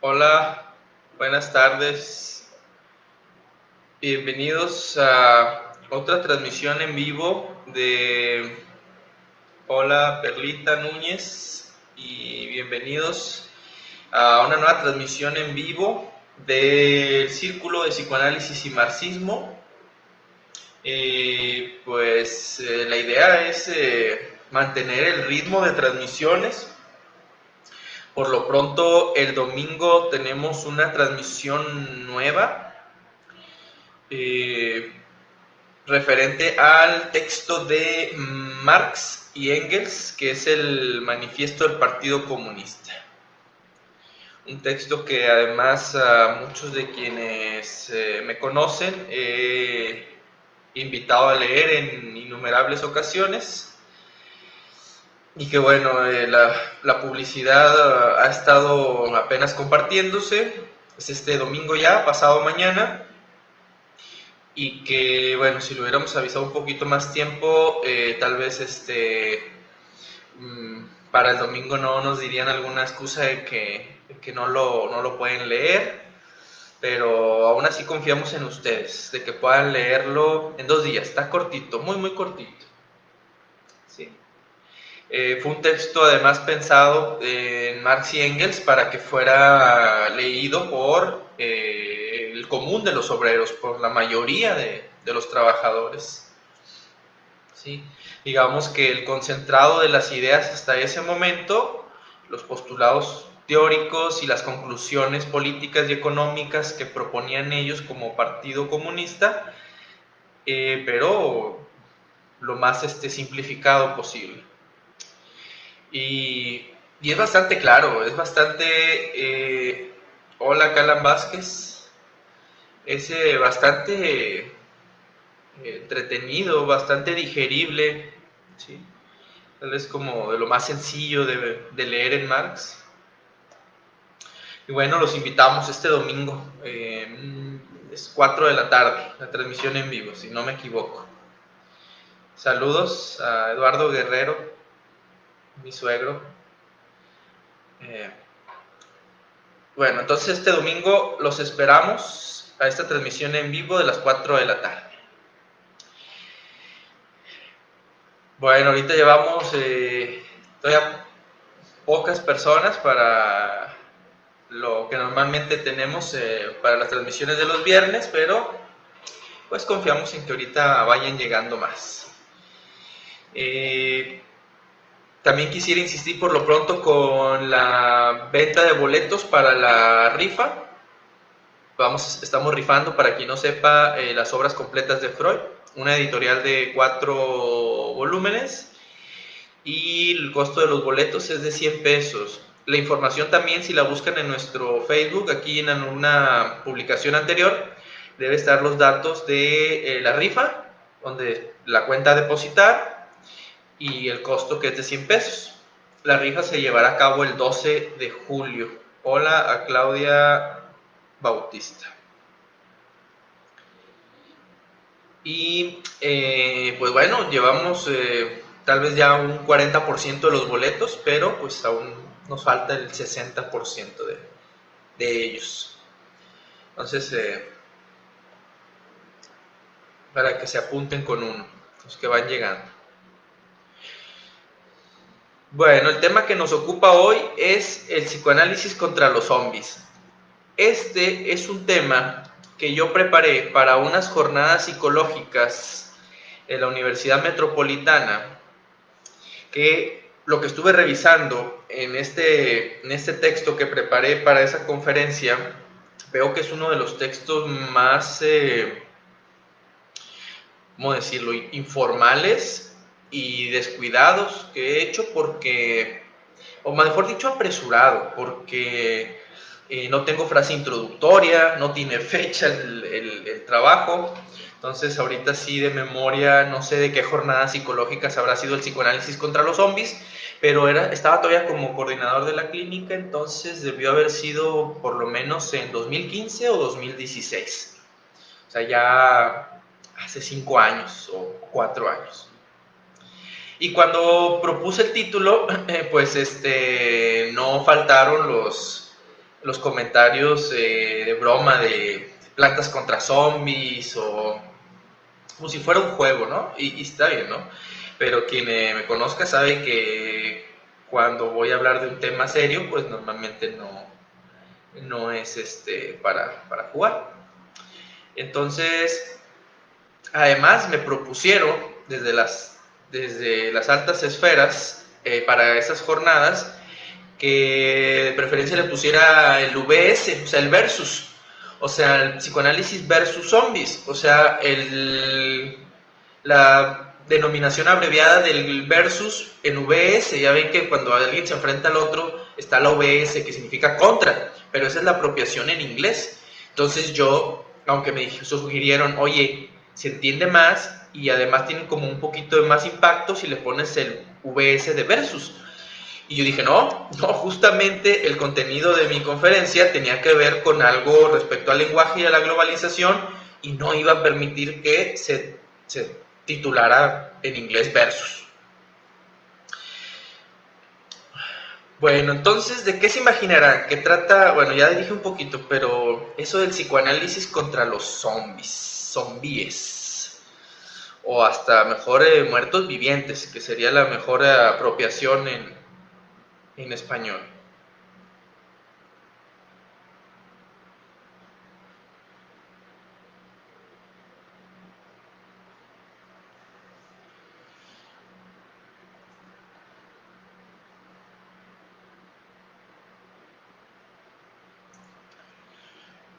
Hola, buenas tardes. Bienvenidos a otra transmisión en vivo de Hola Perlita Núñez y bienvenidos a una nueva transmisión en vivo del Círculo de Psicoanálisis y Marxismo. La idea es mantener el ritmo de transmisiones. Por lo pronto, el domingo tenemos una transmisión nueva eh, referente al texto de Marx y Engels, que es el Manifiesto del Partido Comunista. Un texto que además a muchos de quienes me conocen he invitado a leer en innumerables ocasiones. Y que bueno, la publicidad ha estado apenas compartiéndose. Es este domingo ya, pasado mañana. Y que bueno, si lo hubiéramos avisado un poquito más tiempo, tal vez para el domingo no nos dirían alguna excusa de que no lo pueden leer. Pero aún así confiamos en ustedes, de que puedan leerlo en 2 días. Está cortito, muy, muy cortito. Sí. Fue un texto además pensado en Marx y Engels para que fuera leído por el común de los obreros, por la mayoría de los trabajadores. ¿Sí? Digamos que el concentrado de las ideas hasta ese momento, los postulados teóricos y las conclusiones políticas y económicas que proponían ellos como Partido Comunista, pero lo más simplificado posible. Y es bastante claro, es bastante... hola, Calan Vázquez. Es bastante entretenido, bastante digerible. ¿Sí? Tal vez como de lo más sencillo de leer en Marx. Y bueno, los invitamos este domingo. Es 4 de la tarde, la transmisión en vivo, si no me equivoco. Saludos a Eduardo Guerrero, mi suegro. Bueno, entonces este domingo los esperamos a esta transmisión en vivo de las 4 de la tarde. Bueno, ahorita llevamos todavía pocas personas para lo que normalmente tenemos para las transmisiones de los viernes, pero pues confiamos en que ahorita vayan llegando más. También quisiera insistir por lo pronto con la venta de boletos para la rifa. Estamos rifando, para quien no sepa, las obras completas de Freud, una editorial de 4 volúmenes, y el costo de los boletos es de 100 pesos. La información también, si la buscan en nuestro Facebook, aquí en una publicación anterior, debe estar los datos de la rifa, donde la cuenta a depositar y el costo, que es de 100 pesos. La rifa se llevará a cabo el 12 de julio. Hola a Claudia Bautista. Y pues bueno, llevamos tal vez ya un 40% de los boletos, pero pues aún nos falta el 60% de ellos. Entonces, para que se apunten con uno, los que van llegando. Bueno, el tema que nos ocupa hoy es el psicoanálisis contra los zombies. Este es un tema que yo preparé para unas jornadas psicológicas en la Universidad Metropolitana, que lo que estuve revisando en este texto que preparé para esa conferencia, veo que es uno de los textos más, ¿cómo decirlo?, informales y descuidados que he hecho, porque, o mejor dicho, apresurado, porque no tengo frase introductoria, no tiene fecha el trabajo. Entonces ahorita sí de memoria no sé de qué jornadas psicológicas habrá sido el psicoanálisis contra los zombies, pero estaba todavía como coordinador de la clínica, entonces debió haber sido por lo menos en 2015 o 2016. O sea, ya hace 5 años o 4 años. Y cuando propuse el título, pues no faltaron los comentarios de broma de plantas contra zombies o como si fuera un juego, ¿no? Y está bien, ¿no? Pero quien me conozca sabe que cuando voy a hablar de un tema serio, pues normalmente no es para jugar. Entonces, además me propusieron desde las altas esferas para esas jornadas que de preferencia le pusiera el VS, o sea, el versus, o sea, el psicoanálisis versus zombies, o sea, la denominación abreviada del versus en VS. Ya ven que cuando alguien se enfrenta al otro está la VS, que significa contra, pero esa es la apropiación en inglés. Entonces yo, aunque me sugirieron, oye, se entiende más y además tiene como un poquito de más impacto si le pones el VS de versus. Y yo dije, no, justamente el contenido de mi conferencia tenía que ver con algo respecto al lenguaje y a la globalización y no iba a permitir que se titulara en inglés versus. Bueno, entonces, ¿de qué se imaginarán? Que trata, bueno, ya dije un poquito, pero eso del psicoanálisis contra los zombies, o hasta mejor muertos vivientes, que sería la mejor apropiación en español.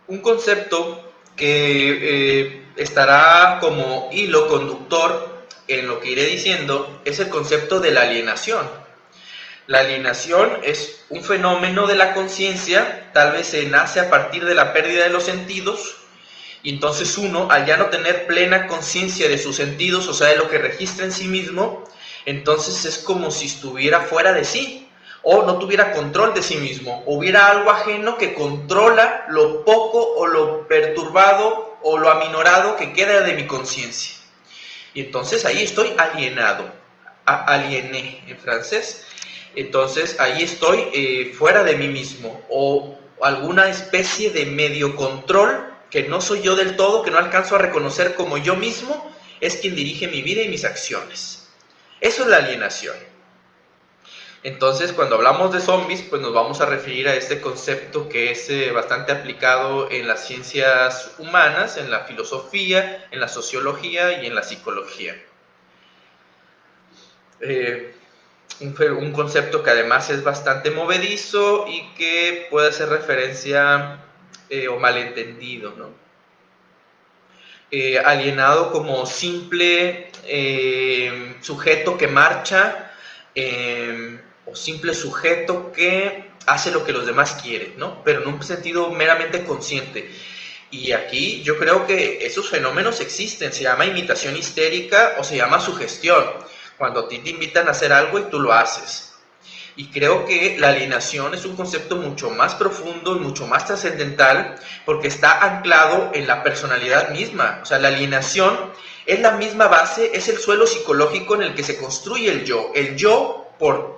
Un concepto que estará como hilo conductor en lo que iré diciendo es el concepto de la alienación. La alienación es un fenómeno de la conciencia, tal vez se nace a partir de la pérdida de los sentidos, y entonces uno, al ya no tener plena conciencia de sus sentidos, o sea, de lo que registra en sí mismo, entonces es como si estuviera fuera de sí, o no tuviera control de sí mismo, hubiera algo ajeno que controla lo poco o lo perturbado o lo aminorado que queda de mi conciencia. Y entonces ahí estoy alienado, aliené en francés. Entonces ahí estoy fuera de mí mismo, o alguna especie de medio control que no soy yo del todo, que no alcanzo a reconocer como yo mismo, es quien dirige mi vida y mis acciones. Eso es la alienación. Entonces, cuando hablamos de zombies, pues nos vamos a referir a este concepto que es bastante aplicado en las ciencias humanas, en la filosofía, en la sociología y en la psicología. Un concepto que además es bastante movedizo y que puede hacer referencia o malentendido, ¿no? Alienado como simple sujeto que marcha o simple sujeto que hace lo que los demás quieren, ¿no? Pero en un sentido meramente consciente. Y aquí yo creo que esos fenómenos existen, se llama imitación histérica o se llama sugestión, cuando a ti te invitan a hacer algo y tú lo haces. Y creo que la alienación es un concepto mucho más profundo y mucho más trascendental porque está anclado en la personalidad misma. O sea, la alienación es la misma base, es el suelo psicológico en el que se construye el yo. El yo, por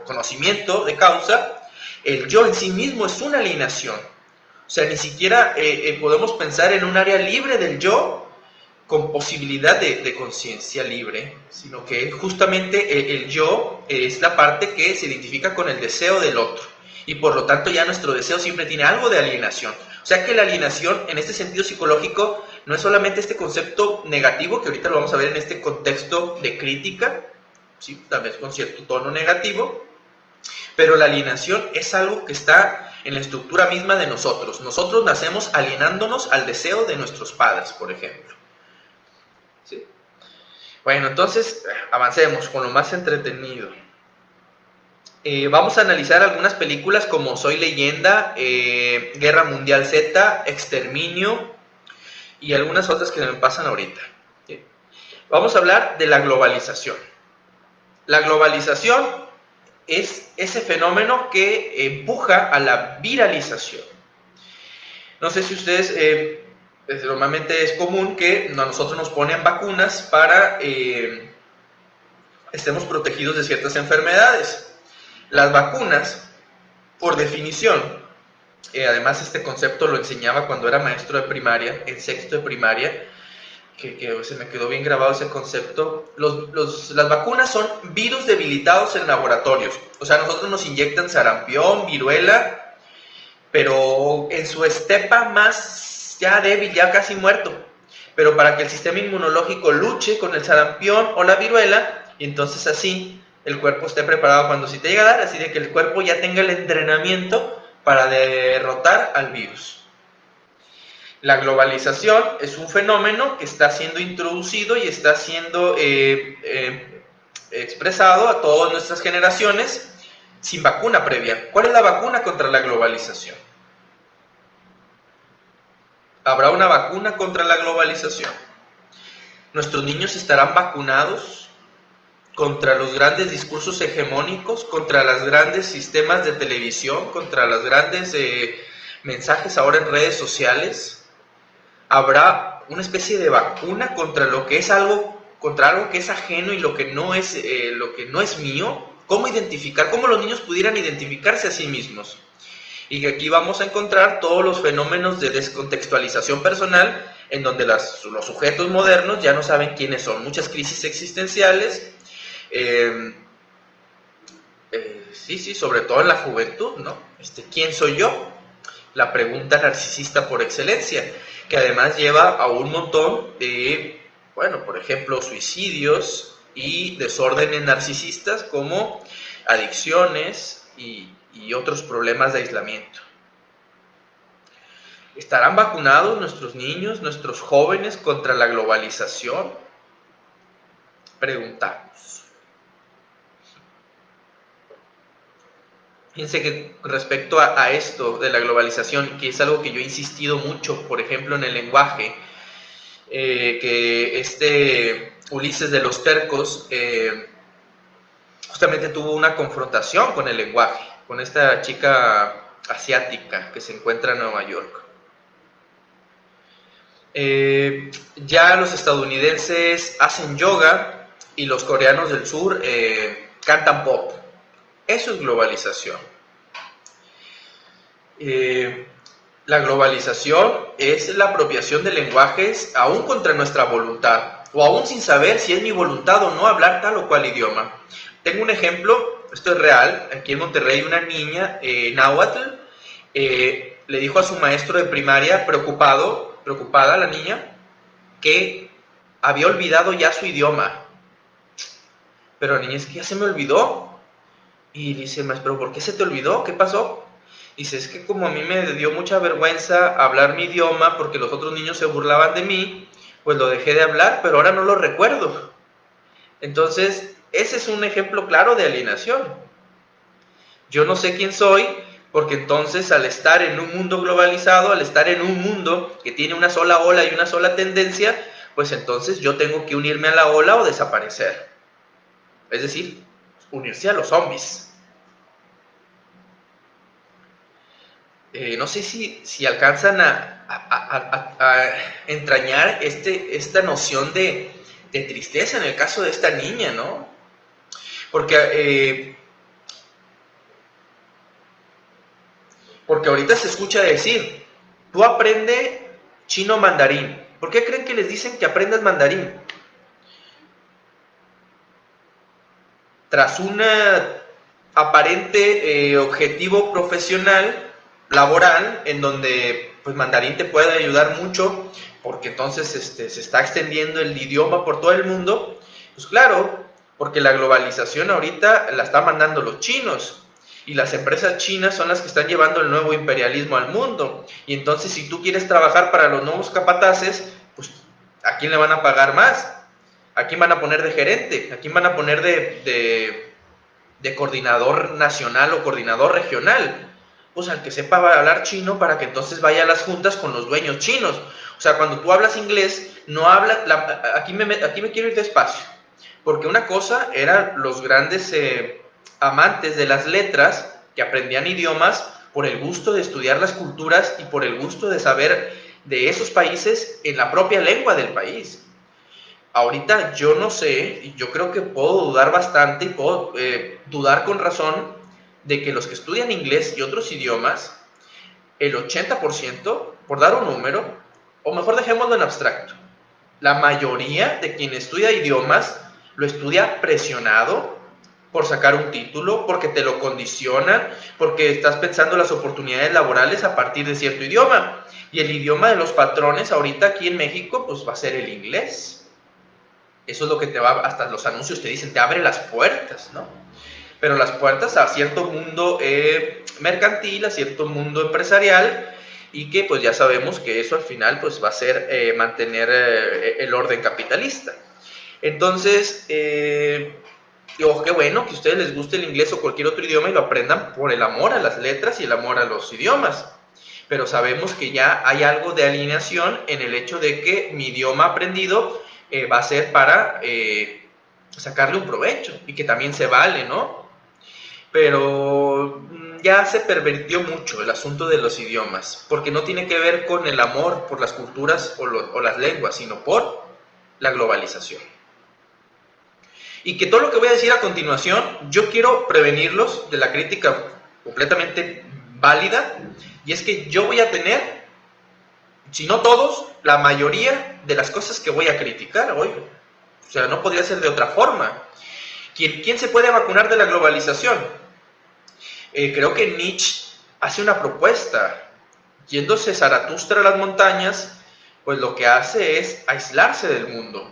conocimiento de causa, el yo en sí mismo es una alienación. O sea, ni siquiera podemos pensar en un área libre del yo con posibilidad de conciencia libre, sino que justamente el yo es la parte que se identifica con el deseo del otro, y por lo tanto ya nuestro deseo siempre tiene algo de alienación. O sea que la alienación en este sentido psicológico no es solamente este concepto negativo, que ahorita lo vamos a ver en este contexto de crítica, ¿sí? Tal vez con cierto tono negativo, pero la alienación es algo que está en la estructura misma de nosotros. Nosotros nacemos alienándonos al deseo de nuestros padres, por ejemplo. ¿Sí? Bueno, entonces avancemos con lo más entretenido. Vamos a analizar algunas películas como Soy Leyenda, Guerra Mundial Z, Exterminio y algunas otras que me pasan ahorita. ¿Sí? Vamos a hablar de la globalización. La globalización es ese fenómeno que empuja a la viralización. No sé si ustedes... normalmente es común que a nosotros nos ponen vacunas para estemos protegidos de ciertas enfermedades. Las vacunas, por definición, Además, este concepto lo enseñaba cuando era maestro de primaria, en sexto de primaria, que se me quedó bien grabado ese concepto. Las vacunas son virus debilitados en laboratorios. O sea, nosotros nos inyectan sarampión, viruela, pero en su estepa más ya débil, ya casi muerto. Pero para que el sistema inmunológico luche con el sarampión o la viruela, y entonces así el cuerpo esté preparado cuando sí te llega a dar, así de que el cuerpo ya tenga el entrenamiento para derrotar al virus. La globalización es un fenómeno que está siendo introducido y está siendo expresado a todas nuestras generaciones sin vacuna previa. ¿Cuál es la vacuna contra la globalización? ¿Habrá una vacuna contra la globalización? ¿Nuestros niños estarán vacunados contra los grandes discursos hegemónicos, contra los grandes sistemas de televisión, contra los grandes mensajes ahora en redes sociales? ¿Habrá una especie de vacuna contra lo que es algo, contra algo que es ajeno y lo que no es mío? ¿Cómo identificar? ¿Cómo los niños pudieran identificarse a sí mismos? Y que aquí vamos a encontrar todos los fenómenos de descontextualización personal, en donde los sujetos modernos ya no saben quiénes son. Muchas crisis existenciales, sí, sobre todo en la juventud, ¿no? ¿Quién soy yo? La pregunta narcisista por excelencia, que además lleva a un montón de, bueno, por ejemplo, suicidios y desórdenes narcisistas como adicciones y otros problemas de aislamiento. ¿Estarán vacunados nuestros niños, nuestros jóvenes contra la globalización? Preguntamos. Fíjense que respecto a esto de la globalización, que es algo que yo he insistido mucho, por ejemplo, en el lenguaje, que Ulises de los Tercos justamente tuvo una confrontación con el lenguaje, con esta chica asiática que se encuentra en Nueva York. Ya los estadounidenses hacen yoga y los coreanos del sur cantan pop. Eso es globalización. La globalización es la apropiación de lenguajes aún contra nuestra voluntad, o aún sin saber si es mi voluntad o no hablar tal o cual idioma. Tengo un ejemplo, esto es real. Aquí en Monterrey una niña, náhuatl, le dijo a su maestro de primaria, preocupada la niña, que había olvidado ya su idioma. Pero la niña, es que ya se me olvidó. Y dice, maestro, ¿por qué se te olvidó? ¿Qué pasó? Dice, es que como a mí me dio mucha vergüenza hablar mi idioma porque los otros niños se burlaban de mí, pues lo dejé de hablar, pero ahora no lo recuerdo. Entonces, ese es un ejemplo claro de alienación. Yo no sé quién soy, porque entonces al estar en un mundo globalizado, al estar en un mundo que tiene una sola ola y una sola tendencia, pues entonces yo tengo que unirme a la ola o desaparecer. Es decir, unirse a los zombies. No sé si alcanzan a entrañar esta noción de tristeza en el caso de esta niña, ¿no? Porque ahorita se escucha decir, tú aprende chino mandarín. ¿Por qué creen que les dicen que aprendas mandarín? Tras un aparente objetivo profesional, laboral, en donde pues mandarín te puede ayudar mucho, porque entonces se está extendiendo el idioma por todo el mundo. Pues claro, porque la globalización ahorita la están mandando los chinos, y las empresas chinas son las que están llevando el nuevo imperialismo al mundo. Y entonces si tú quieres trabajar para los nuevos capataces, pues ¿a quién le van a pagar más? ¿A quién van a poner de gerente? ¿A quién van a poner de coordinador nacional o coordinador regional? Pues al que sepa hablar chino, para que entonces vaya a las juntas con los dueños chinos. O sea, cuando tú hablas inglés, no hablas... Aquí me quiero ir despacio. Porque una cosa eran los grandes amantes de las letras, que aprendían idiomas por el gusto de estudiar las culturas y por el gusto de saber de esos países en la propia lengua del país. Ahorita yo no sé, y yo creo que puedo dudar bastante y puedo dudar con razón de que los que estudian inglés y otros idiomas el 80%, por dar un número, o mejor dejémoslo en abstracto, la mayoría de quien estudia idiomas lo estudia presionado por sacar un título, porque te lo condicionan, porque estás pensando las oportunidades laborales a partir de cierto idioma. Y el idioma de los patrones ahorita aquí en México, pues va a ser el inglés. Eso es lo que te va, hasta los anuncios te dicen, te abre las puertas, ¿no? Pero las puertas a cierto mundo mercantil, a cierto mundo empresarial, y que pues ya sabemos que eso al final pues va a ser mantener el orden capitalista. Entonces, digo, qué bueno que a ustedes les guste el inglés o cualquier otro idioma y lo aprendan por el amor a las letras y el amor a los idiomas. Pero sabemos que ya hay algo de alineación en el hecho de que mi idioma aprendido va a ser para sacarle un provecho y que también se vale, ¿no? Pero ya se pervirtió mucho el asunto de los idiomas, porque no tiene que ver con el amor por las culturas o las lenguas, sino por la globalización. Y que todo lo que voy a decir a continuación, yo quiero prevenirlos de la crítica completamente válida, y es que yo voy a tener, si no todos, la mayoría de las cosas que voy a criticar hoy. O sea, no podría ser de otra forma. ¿Quién se puede vacunar de la globalización? Creo que Nietzsche hace una propuesta. Yéndose Zaratustra a las montañas, pues lo que hace es aislarse del mundo.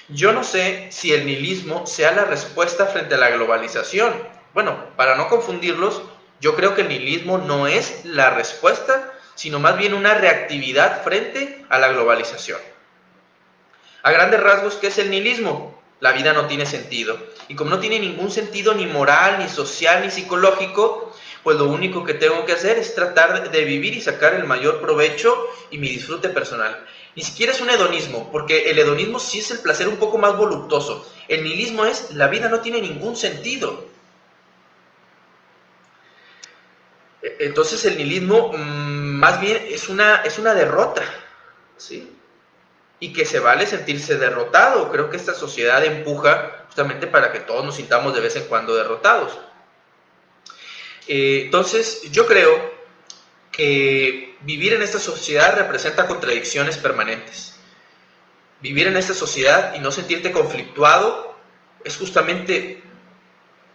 Yo no sé si el nihilismo sea la respuesta frente a la globalización. Bueno, para no confundirlos, yo creo que el nihilismo no es la respuesta, sino más bien una reactividad frente a la globalización. A grandes rasgos, ¿qué es el nihilismo? La vida no tiene sentido. Y como no tiene ningún sentido ni moral, ni social, ni psicológico, pues lo único que tengo que hacer es tratar de vivir y sacar el mayor provecho y mi disfrute personal. Ni siquiera es un hedonismo, porque el hedonismo sí es el placer un poco más voluptuoso. El nihilismo es, la vida no tiene ningún sentido. Entonces el nihilismo más bien es una derrota, ¿sí? Y que se vale sentirse derrotado. Creo que esta sociedad empuja justamente para que todos nos sintamos de vez en cuando derrotados. Entonces yo creo que vivir en esta sociedad representa contradicciones permanentes. Vivir en esta sociedad y no sentirte conflictuado es justamente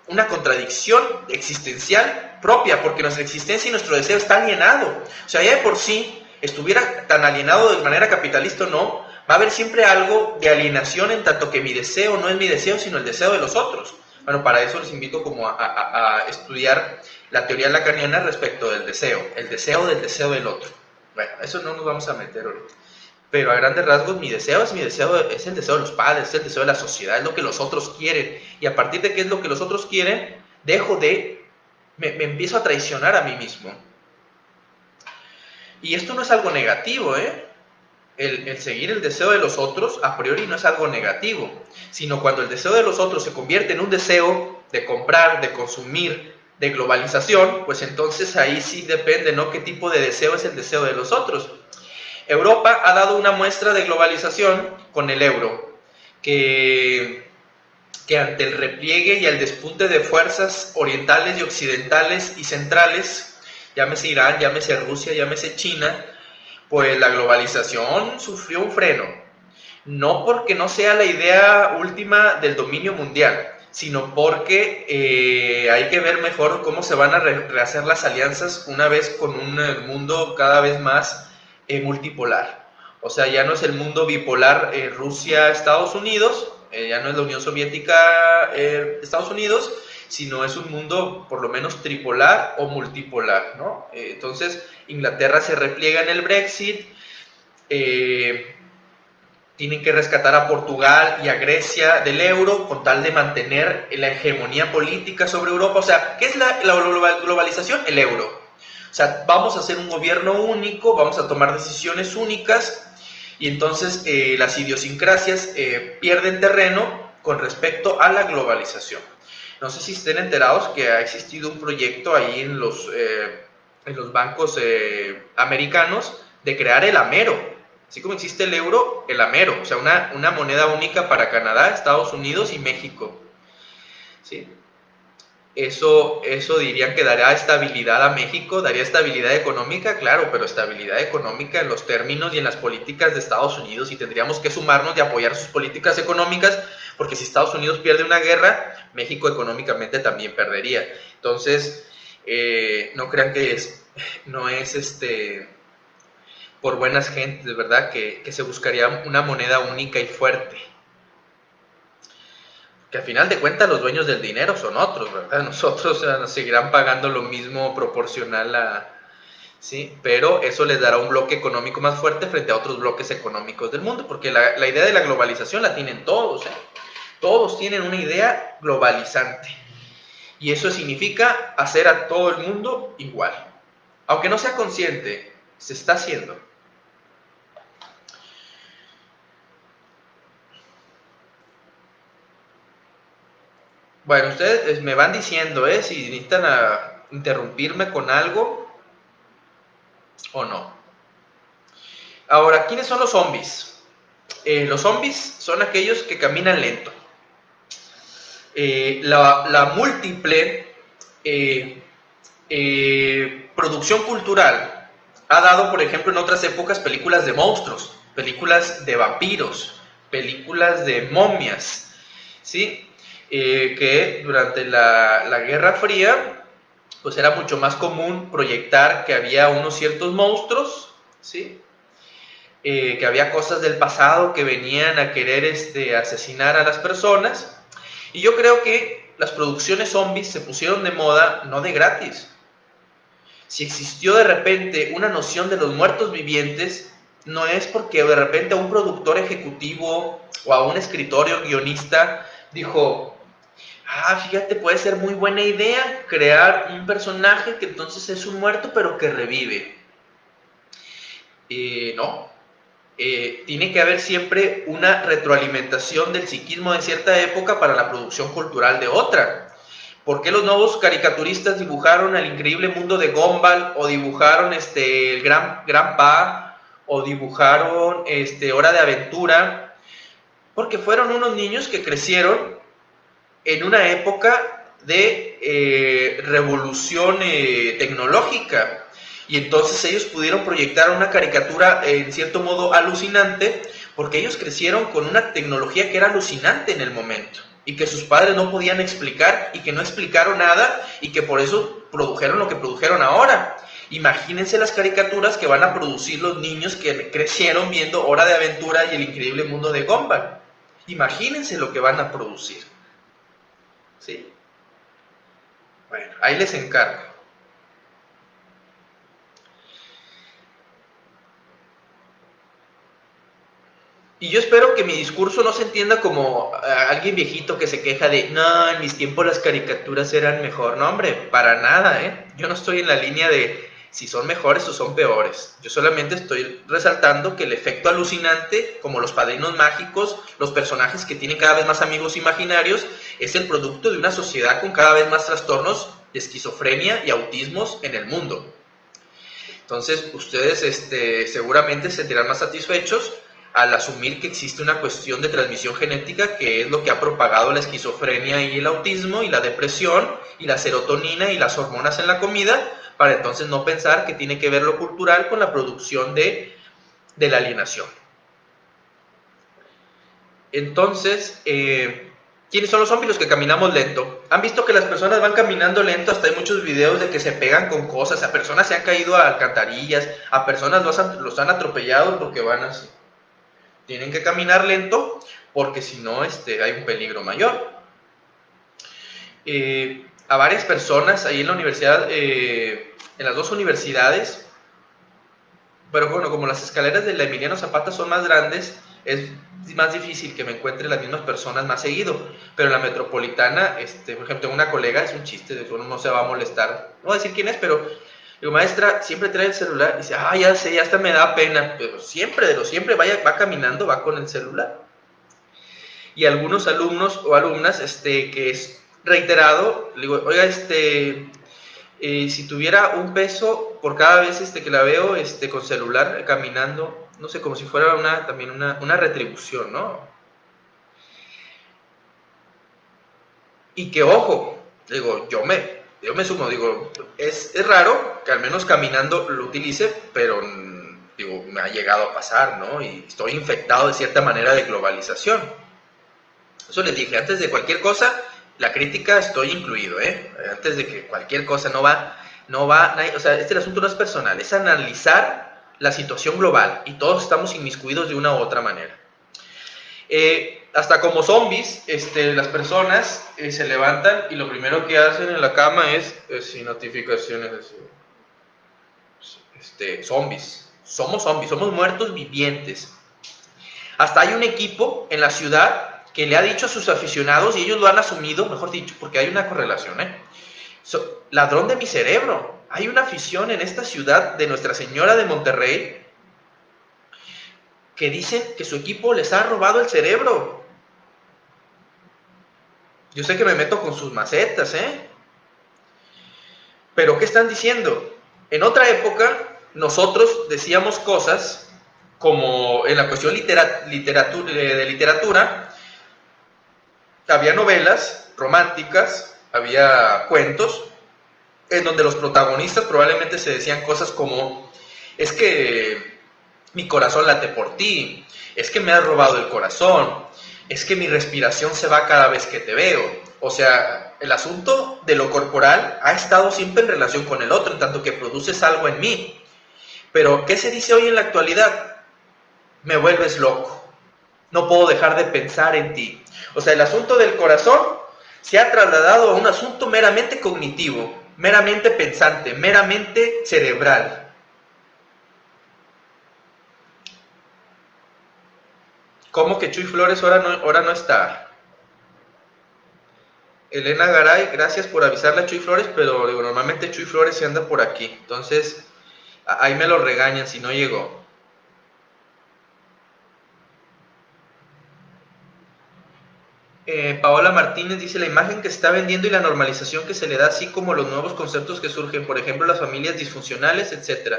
una contradicción existencial propia, porque nuestra existencia y nuestro deseo está alienado. O sea, ya de por sí estuviera tan alienado de manera capitalista o no, va a haber siempre algo de alienación en tanto que mi deseo no es mi deseo, sino el deseo de los otros. Bueno, para eso les invito como a estudiar la teoría lacaniana respecto del deseo, el deseo del deseo del otro. Bueno, eso no nos vamos a meter ahorita. Pero a grandes rasgos, mi deseo, es el deseo de los padres, es el deseo de la sociedad, es lo que los otros quieren. Y a partir de qué es lo que los otros quieren, me empiezo a traicionar a mí mismo. Y esto no es algo negativo, ¿eh? El seguir el deseo de los otros a priori no es algo negativo, sino cuando el deseo de los otros se convierte en un deseo de comprar, de consumir, de globalización, pues entonces ahí sí depende, ¿no? ¿Qué tipo de deseo es el deseo de los otros? Europa ha dado una muestra de globalización con el euro, que ante el repliegue y el despunte de fuerzas orientales y occidentales y centrales, llámese Irán, llámese Rusia, llámese China, pues la globalización sufrió un freno. No porque no sea la idea última del dominio mundial, sino porque hay que ver mejor cómo se van a rehacer las alianzas una vez con un mundo cada vez más multipolar. O sea, ya no es el mundo bipolar Rusia-Estados Unidos, ya no es la Unión Soviética-Estados Unidos, sino es un mundo por lo menos tripolar o multipolar, ¿no? Entonces, Inglaterra se repliega en el Brexit, tienen que rescatar a Portugal y a Grecia del euro con tal de mantener la hegemonía política sobre Europa. O sea, ¿qué es la globalización? El euro. O sea, vamos a hacer un gobierno único, vamos a tomar decisiones únicas y entonces las idiosincrasias pierden terreno con respecto a la globalización. No sé si estén enterados que ha existido un proyecto ahí en los bancos americanos de crear el amero. Así como existe el euro, el amero. O sea, una moneda única para Canadá, Estados Unidos y México. ¿Sí? eso dirían que daría estabilidad a México, daría estabilidad económica, claro, pero estabilidad económica en los términos y en las políticas de Estados Unidos, y tendríamos que sumarnos y apoyar sus políticas económicas, porque si Estados Unidos pierde una guerra, México económicamente también perdería. Entonces, no crean que no es por buenas gentes, de verdad, que se buscaría una moneda única y fuerte. Que al final de cuentas los dueños del dinero son otros, ¿verdad? Nosotros nos seguirán pagando lo mismo proporcional a... ¿sí? Pero eso les dará un bloque económico más fuerte frente a otros bloques económicos del mundo, porque la idea de la globalización la tienen todos, ¿eh? Todos tienen una idea globalizante. Y eso significa hacer a todo el mundo igual. Aunque no sea consciente, se está haciendo. Bueno, ustedes me van diciendo, si necesitan interrumpirme con algo o no. Ahora, ¿quiénes son los zombies? Los zombies son aquellos que caminan lento. La múltiple producción cultural ha dado, por ejemplo, en otras épocas películas de monstruos, películas de vampiros, películas de momias, ¿sí? Que durante la Guerra Fría, pues era mucho más común proyectar que había unos ciertos monstruos, ¿sí? Que había cosas del pasado que venían a querer asesinar a las personas. Y yo creo que las producciones zombies se pusieron de moda no de gratis. Si existió de repente una noción de los muertos vivientes, no es porque de repente a un productor ejecutivo o a un escritorio guionista dijo, fíjate, puede ser muy buena idea crear un personaje que entonces es un muerto pero que revive. No. Tiene que haber siempre una retroalimentación del psiquismo de cierta época para la producción cultural de otra. ¿Por qué los nuevos caricaturistas dibujaron el increíble mundo de Gumball o dibujaron el Gran Pa o dibujaron Hora de Aventura? Porque fueron unos niños que crecieron en una época de revolución tecnológica, y entonces ellos pudieron proyectar una caricatura en cierto modo alucinante, porque ellos crecieron con una tecnología que era alucinante en el momento, y que sus padres no podían explicar, y que no explicaron nada, y que por eso produjeron lo que produjeron ahora. Imagínense las caricaturas que van a producir los niños que crecieron viendo Hora de Aventura y el increíble mundo de Gumball. Imagínense lo que van a producir. ¿Sí? Bueno, ahí les encargo. Y yo espero que mi discurso no se entienda como alguien viejito que se queja de, no, en mis tiempos las caricaturas eran mejor. No, hombre, para nada, ¿eh? Yo no estoy en la línea de si son mejores o son peores. Yo solamente estoy resaltando que el efecto alucinante, como los padrinos mágicos, los personajes que tienen cada vez más amigos imaginarios, es el producto de una sociedad con cada vez más trastornos de esquizofrenia y autismos en el mundo. Entonces, ustedes seguramente se sentirán más satisfechos al asumir que existe una cuestión de transmisión genética, que es lo que ha propagado la esquizofrenia y el autismo y la depresión y la serotonina y las hormonas en la comida, para entonces no pensar que tiene que ver lo cultural con la producción de la alienación. Entonces, ¿quiénes son los zombies? Los que caminamos lento. ¿Han visto que las personas van caminando lento? Hasta hay muchos videos de que se pegan con cosas, a personas se han caído a alcantarillas, a personas los han atropellado porque van así. Tienen que caminar lento porque si no hay un peligro mayor. A varias personas ahí en la universidad, en las dos universidades, pero bueno, como las escaleras de la Emiliano Zapata son más grandes, es más difícil que me encuentre las mismas personas más seguido. Pero en la metropolitana, por ejemplo, tengo una colega, es un chiste, de uno no se va a molestar, no voy a decir quién es, pero digo, maestra, siempre trae el celular, y dice, ya sé, ya hasta me da pena, pero siempre, va caminando, va con el celular. Y algunos alumnos o alumnas, que es reiterado, le digo, oiga, si tuviera un peso por cada vez que la veo con celular caminando, no sé, como si fuera también una retribución, ¿no? Y que, ojo, Digo, yo me sumo, digo, es raro que al menos caminando lo utilice, pero digo, me ha llegado a pasar, ¿no? Y estoy infectado de cierta manera de globalización. Eso les dije, antes de cualquier cosa, la crítica estoy incluido, ¿eh? Antes de que cualquier cosa o sea, el asunto no es personal, es analizar la situación global y todos estamos inmiscuidos de una u otra manera. Hasta como zombies, las personas se levantan y lo primero que hacen en la cama es sin notificaciones, zombies. Somos zombies, somos muertos vivientes. Hasta hay un equipo en la ciudad que le ha dicho a sus aficionados, y ellos lo han asumido, mejor dicho, porque hay una correlación, ladrón de mi cerebro. Hay una afición en esta ciudad de Nuestra Señora de Monterrey que dicen que su equipo les ha robado el cerebro. Yo sé que me meto con sus macetas, pero ¿qué están diciendo? En otra época, nosotros decíamos cosas como en la cuestión de literatura, había novelas románticas, había cuentos, en donde los protagonistas probablemente se decían cosas como, es que mi corazón late por ti, es que me has robado el corazón, es que mi respiración se va cada vez que te veo. O sea, el asunto de lo corporal ha estado siempre en relación con el otro, en tanto que produces algo en mí. Pero, ¿qué se dice hoy en la actualidad? Me vuelves loco, no puedo dejar de pensar en ti. O sea, el asunto del corazón se ha trasladado a un asunto meramente cognitivo, meramente pensante, meramente cerebral. ¿Cómo que Chuy Flores ahora no está? Elena Garay, gracias por avisarle a Chuy Flores, pero digo, normalmente Chuy Flores se anda por aquí. Entonces, ahí me lo regañan si no llegó. Paola Martínez dice, la imagen que se está vendiendo y la normalización que se le da, así como los nuevos conceptos que surgen, por ejemplo, las familias disfuncionales, etc.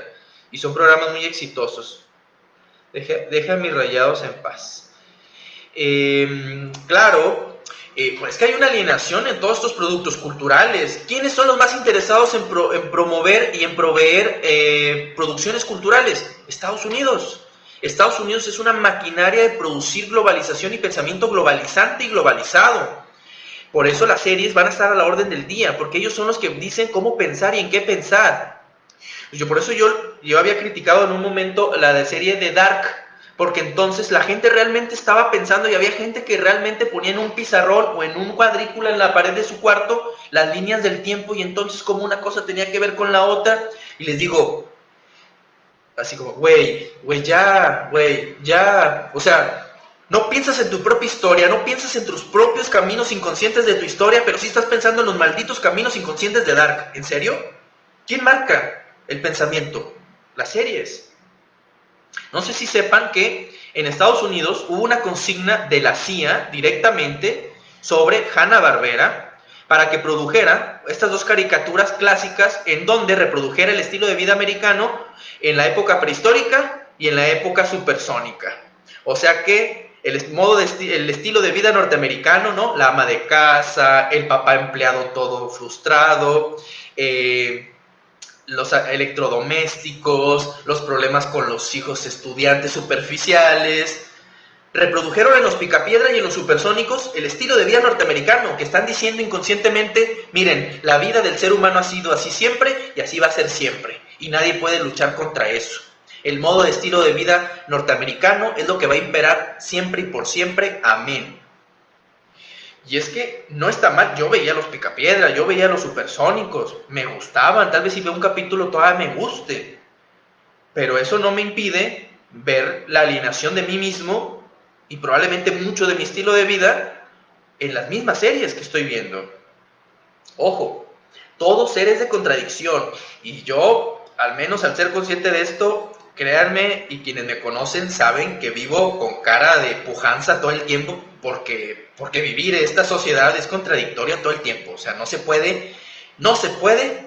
Y son programas muy exitosos. Deja a mis rayados en paz. Claro, pues es que hay una alienación en todos estos productos culturales. ¿Quiénes son los más interesados en promover y en proveer producciones culturales? Estados Unidos. Estados Unidos es una maquinaria de producir globalización y pensamiento globalizante y globalizado. Por eso las series van a estar a la orden del día, porque ellos son los que dicen cómo pensar y en qué pensar. Por eso yo había criticado en un momento la serie de Dark, porque entonces la gente realmente estaba pensando y había gente que realmente ponía en un pizarrón o en un cuadrícula en la pared de su cuarto las líneas del tiempo y entonces como una cosa tenía que ver con la otra. Y les digo, así como, güey, ya, o sea, no piensas en tu propia historia, no piensas en tus propios caminos inconscientes de tu historia, pero sí estás pensando en los malditos caminos inconscientes de Dark. ¿En serio? ¿Quién marca el pensamiento? Las series. No sé si sepan que en Estados Unidos hubo una consigna de la CIA directamente sobre Hanna-Barbera para que produjera estas dos caricaturas clásicas en donde reprodujera el estilo de vida americano en la época prehistórica y en la época supersónica. O sea que el estilo de vida norteamericano, ¿no? La ama de casa, el papá empleado todo frustrado, los electrodomésticos, los problemas con los hijos estudiantes superficiales, reprodujeron en los Picapiedra y en los Supersónicos el estilo de vida norteamericano, que están diciendo inconscientemente, miren, la vida del ser humano ha sido así siempre y así va a ser siempre, y nadie puede luchar contra eso. El modo de estilo de vida norteamericano es lo que va a imperar siempre y por siempre, amén. Y es que no está mal, yo veía los Picapiedra, yo veía los Supersónicos, me gustaban, tal vez si veo un capítulo todavía me guste, pero eso no me impide ver la alienación de mí mismo y probablemente mucho de mi estilo de vida en las mismas series que estoy viendo. Ojo, todos seres de contradicción, y yo, al menos al ser consciente de esto, créanme, y quienes me conocen saben que vivo con cara de pujanza todo el tiempo, porque vivir en esta sociedad es contradictoria todo el tiempo. O sea, no se puede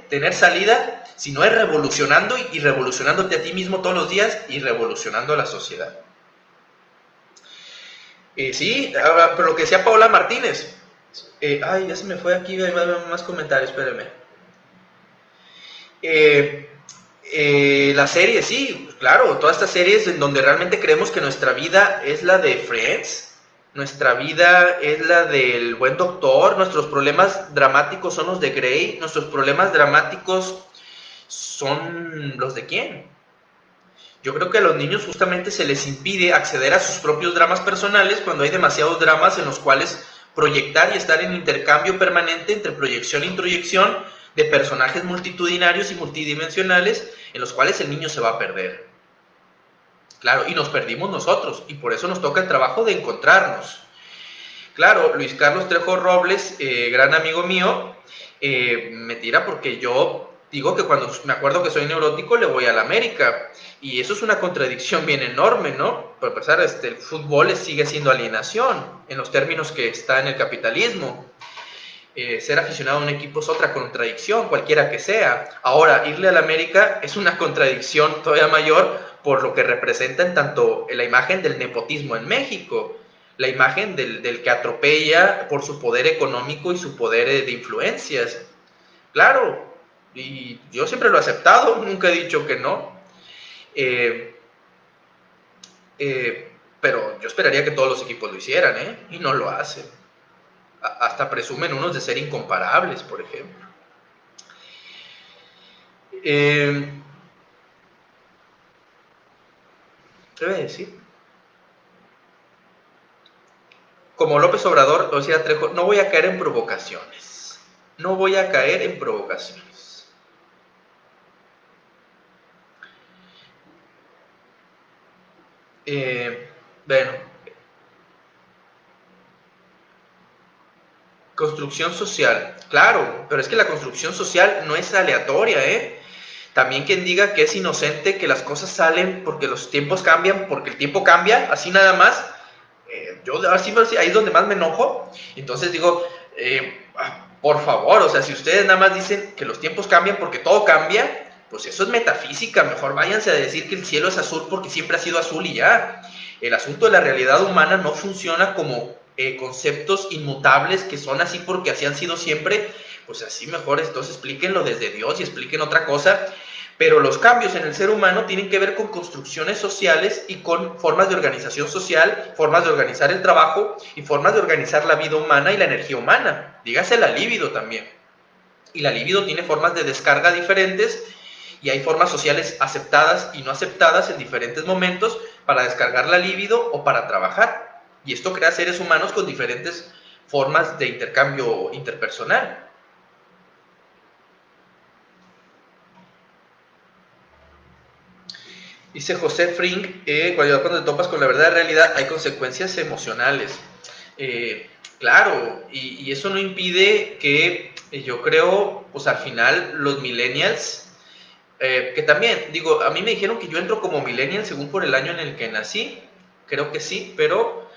tener salida si no es revolucionando y revolucionándote a ti mismo todos los días y revolucionando a la sociedad. Sí, pero lo que decía Paola Martínez, Ay, ya se me fue aquí, hay más comentarios, espérame. Eh, la serie, sí, claro, todas estas series en donde realmente creemos que nuestra vida es la de Friends, nuestra vida es la del Buen Doctor, nuestros problemas dramáticos son los de Grey, nuestros problemas dramáticos son los de quién. Yo creo que a los niños justamente se les impide acceder a sus propios dramas personales cuando hay demasiados dramas en los cuales proyectar y estar en intercambio permanente entre proyección e introyección de personajes multitudinarios y multidimensionales en los cuales el niño se va a perder. Claro, y nos perdimos nosotros, y por eso nos toca el trabajo de encontrarnos. Claro, Luis Carlos Trejo Robles, gran amigo mío, me tira porque yo digo que cuando me acuerdo que soy neurótico le voy a la América. Y eso es una contradicción bien enorme, ¿no? Por empezar, el fútbol sigue siendo alienación en los términos que está en el capitalismo. Ser aficionado a un equipo es otra contradicción, cualquiera que sea. Ahora, irle a la América es una contradicción todavía mayor por lo que representa en tanto la imagen del nepotismo en México, la imagen del que atropella por su poder económico y su poder de influencias. Claro, y yo siempre lo he aceptado, nunca he dicho que no. Eh, pero yo esperaría que todos los equipos lo hicieran, ¿eh? Y no lo hacen. Hasta presumen unos de ser incomparables, por ejemplo. ¿Qué voy a decir? Como López Obrador, o sea, Trejo, no voy a caer en provocaciones. No voy a caer en provocaciones. Bueno, construcción social, claro, pero es que la construcción social no es aleatoria, ¿eh? También quien diga que es inocente, que las cosas salen porque los tiempos cambian, porque el tiempo cambia, así nada más, yo así ahí es donde más me enojo. Entonces digo, por favor, o sea, si ustedes nada más dicen que los tiempos cambian porque todo cambia, pues eso es metafísica, mejor váyanse a decir que el cielo es azul porque siempre ha sido azul y ya. El asunto de la realidad humana no funciona como conceptos inmutables que son así porque así han sido siempre, pues así mejor entonces explíquenlo desde Dios y expliquen otra cosa. Pero los cambios en el ser humano tienen que ver con construcciones sociales y con formas de organización social, formas de organizar el trabajo y formas de organizar la vida humana y la energía humana. Dígase la libido también. Y la libido tiene formas de descarga diferentes y hay formas sociales aceptadas y no aceptadas en diferentes momentos para descargar la libido o para trabajar. Y esto crea seres humanos con diferentes formas de intercambio interpersonal. Dice José Frink, cuando te topas con la verdad de realidad hay consecuencias emocionales. Claro, y eso no impide que yo creo, pues al final los millennials, que también, digo, a mí me dijeron que yo entro como millennial según por el año en el que nací, creo que sí, pero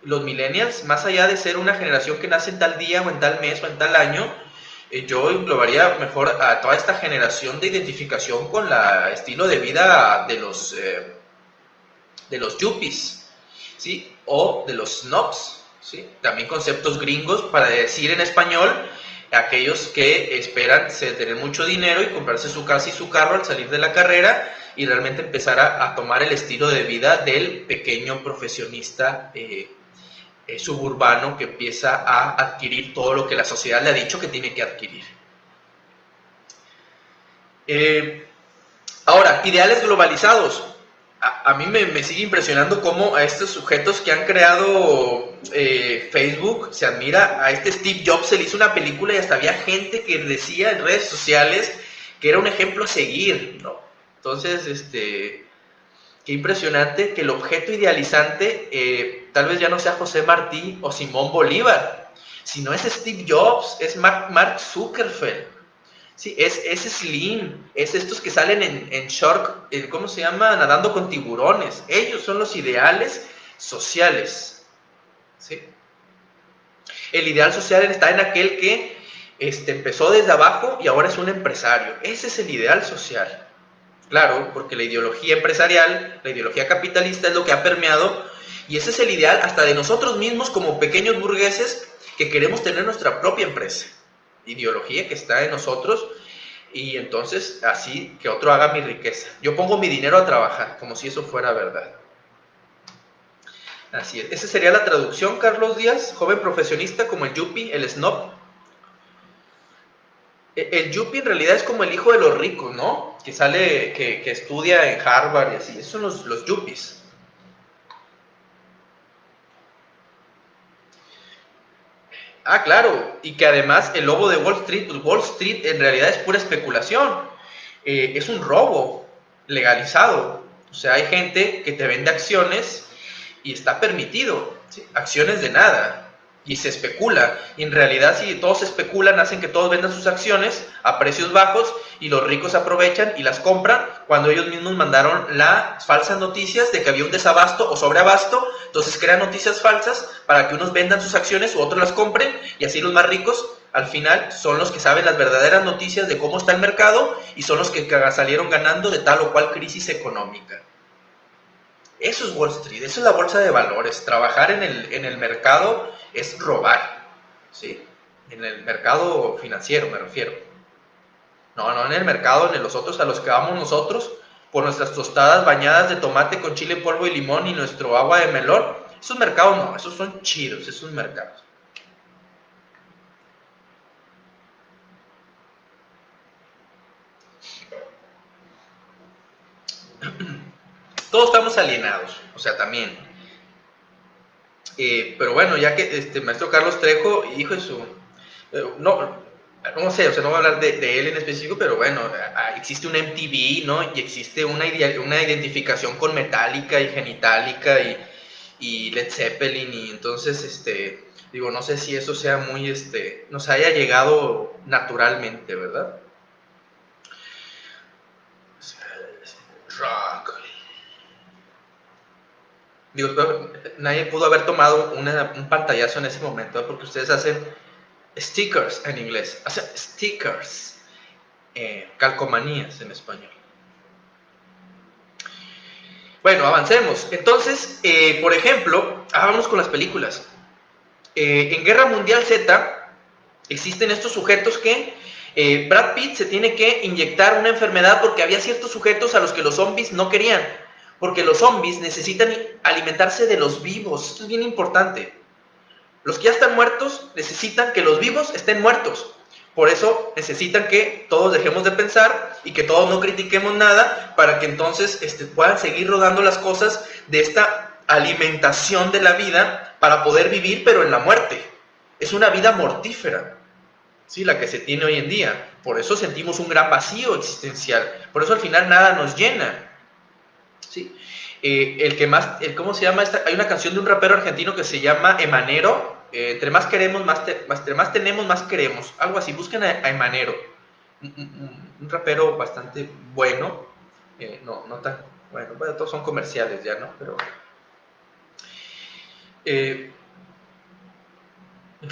los millennials, más allá de ser una generación que nace en tal día o en tal mes o en tal año, yo englobaría mejor a toda esta generación de identificación con el estilo de vida de los yuppies, ¿sí? O de los snobs, ¿sí? También conceptos gringos para decir en español aquellos que esperan tener mucho dinero y comprarse su casa y su carro al salir de la carrera y realmente empezar a tomar el estilo de vida del pequeño profesionista suburbano que empieza a adquirir todo lo que la sociedad le ha dicho que tiene que adquirir. Ahora, ideales globalizados. A mí me sigue impresionando cómo a estos sujetos que han creado Facebook, se admira, a este Steve Jobs se le hizo una película y hasta había gente que decía en redes sociales que era un ejemplo a seguir, ¿no? Entonces, qué impresionante que el objeto idealizante tal vez ya no sea José Martí o Simón Bolívar, sino es Steve Jobs, es Mark Zuckerberg. Sí, es Slim, es estos que salen en Shark, ¿cómo se llama? Nadando con tiburones. Ellos son los ideales sociales. ¿Sí? El ideal social está en aquel que empezó desde abajo y ahora es un empresario. Ese es el ideal social. Claro, porque la ideología empresarial, la ideología capitalista es lo que ha permeado Y ese es el ideal hasta de nosotros mismos como pequeños burgueses que queremos tener nuestra propia empresa. Ideología que está en nosotros y entonces así que otro haga mi riqueza. Yo pongo mi dinero a trabajar como si eso fuera verdad. Así es. Esa sería la traducción, Carlos Díaz, joven profesionista como el yuppie, el snob. El yuppie en realidad es como el hijo de los ricos, ¿no? Que sale, que estudia en Harvard y así. Esos son los yuppies. Ah, claro, y que además el lobo de Wall Street, pues Wall Street en realidad es pura especulación, es un robo legalizado, o sea, hay gente que te vende acciones y está permitido, ¿sí? Acciones de nada, y se especula, y en realidad si todos especulan, hacen que todos vendan sus acciones a precios bajos, y los ricos aprovechan y las compran cuando ellos mismos mandaron las falsas noticias de que había un desabasto o sobreabasto, entonces crean noticias falsas para que unos vendan sus acciones u otros las compren, y así los más ricos al final son los que saben las verdaderas noticias de cómo está el mercado y son los que salieron ganando de tal o cual crisis económica. Eso es Wall Street, eso es la bolsa de valores. Trabajar en el mercado es robar, ¿sí? En el mercado financiero me refiero. No en el mercado, en los otros a los que vamos nosotros, por nuestras tostadas bañadas de tomate con chile en polvo y limón y nuestro agua de melón. Esos mercados no, esos son chidos, esos mercados. Todos estamos alienados, o sea, también. Pero bueno, ya que maestro Carlos Trejo, hijo de su... no sé, o sea, no voy a hablar de él en específico, pero bueno, existe un MTV, ¿no? Y existe una identificación con Metallica y Genitalica y Led Zeppelin, y entonces, digo, no sé si eso sea muy, nos haya llegado naturalmente, ¿verdad? Rock. Digo, nadie pudo haber tomado un pantallazo en ese momento, porque ustedes hacen stickers en inglés, hacen stickers, calcomanías en español. Bueno, avancemos. Entonces, por ejemplo, vámonos con las películas. En Guerra Mundial Z existen estos sujetos que Brad Pitt se tiene que inyectar una enfermedad porque había ciertos sujetos a los que los zombies no querían. Porque los zombies necesitan alimentarse de los vivos. Esto es bien importante. Los que ya están muertos necesitan que los vivos estén muertos. Por eso necesitan que todos dejemos de pensar y que todos no critiquemos nada para que entonces puedan seguir rodando las cosas de esta alimentación de la vida para poder vivir, pero en la muerte. Es una vida mortífera, ¿sí? La que se tiene hoy en día. Por eso sentimos un gran vacío existencial. Por eso al final nada nos llena. ¿Sí? ¿Cómo se llama esta? Hay una canción de un rapero argentino que se llama Emanero. Entre más queremos, entre más tenemos, más queremos. Algo así, busquen a Emanero. Un rapero bastante bueno. No tan bueno, todos son comerciales ya, ¿no? Pero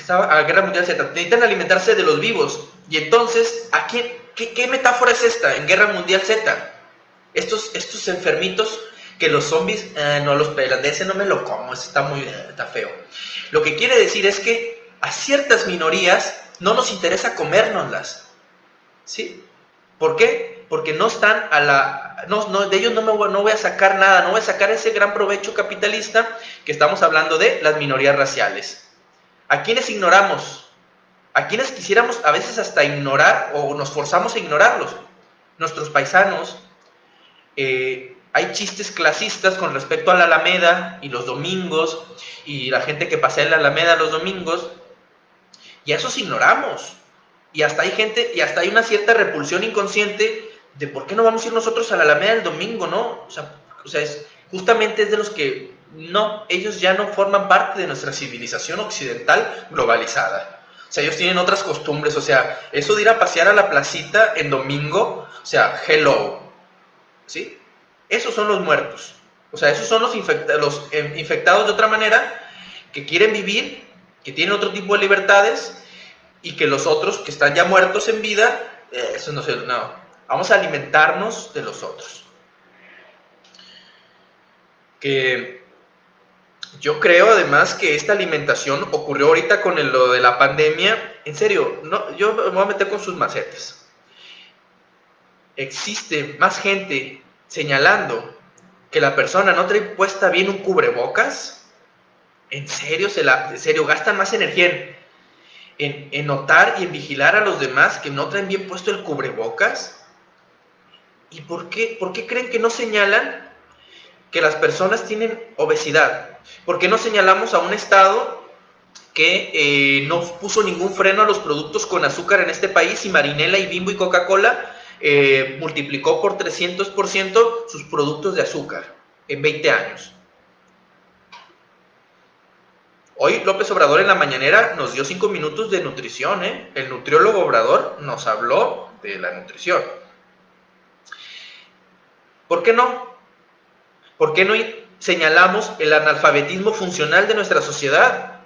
a Guerra Mundial Z. Necesitan alimentarse de los vivos. Y entonces, ¿qué metáfora es esta en Guerra Mundial Z? Estos enfermitos que los zombies no los pelan, de ese no me lo como, ese está feo. Lo que quiere decir es que a ciertas minorías no nos interesa comérnoslas, ¿sí? ¿Por qué? Porque no están de ellos no voy a sacar nada, no voy a sacar ese gran provecho capitalista que estamos hablando de las minorías raciales. ¿A quiénes ignoramos? ¿A quiénes quisiéramos a veces hasta ignorar o nos forzamos a ignorarlos? Nuestros paisanos. Hay chistes clasistas con respecto a la Alameda y los domingos y la gente que pasea en la Alameda los domingos, y a esos ignoramos. Y hasta hay una cierta repulsión inconsciente de por qué no vamos a ir nosotros a la Alameda el domingo, ¿no? O sea justamente es de los que ellos ya no forman parte de nuestra civilización occidental globalizada. O sea, ellos tienen otras costumbres, o sea, eso de ir a pasear a la placita en domingo, o sea, hello, ¿sí? Esos son los muertos. O sea, esos son los infectados de otra manera, que quieren vivir, que tienen otro tipo de libertades, y que los otros que están ya muertos en vida, eso no. Vamos a alimentarnos de los otros. Yo creo además que esta alimentación ocurrió ahorita con lo de la pandemia. En serio, no, yo me voy a meter con sus macetes. Existe más gente señalando que la persona no trae puesta bien un cubrebocas. En serio, en serio, gastan más energía en notar y en vigilar a los demás que no traen bien puesto el cubrebocas. ¿Y por qué creen que no señalan que las personas tienen obesidad? ¿Por qué no señalamos a un estado que no puso ningún freno a los productos con azúcar en este país y Marinela y Bimbo y Coca-Cola multiplicó por 300% sus productos de azúcar en 20 años? Hoy López Obrador en la mañanera nos dio 5 minutos de nutrición, ¿eh? El nutriólogo Obrador nos habló de la nutrición. ¿Por qué no? ¿Por qué no señalamos el analfabetismo funcional de nuestra sociedad?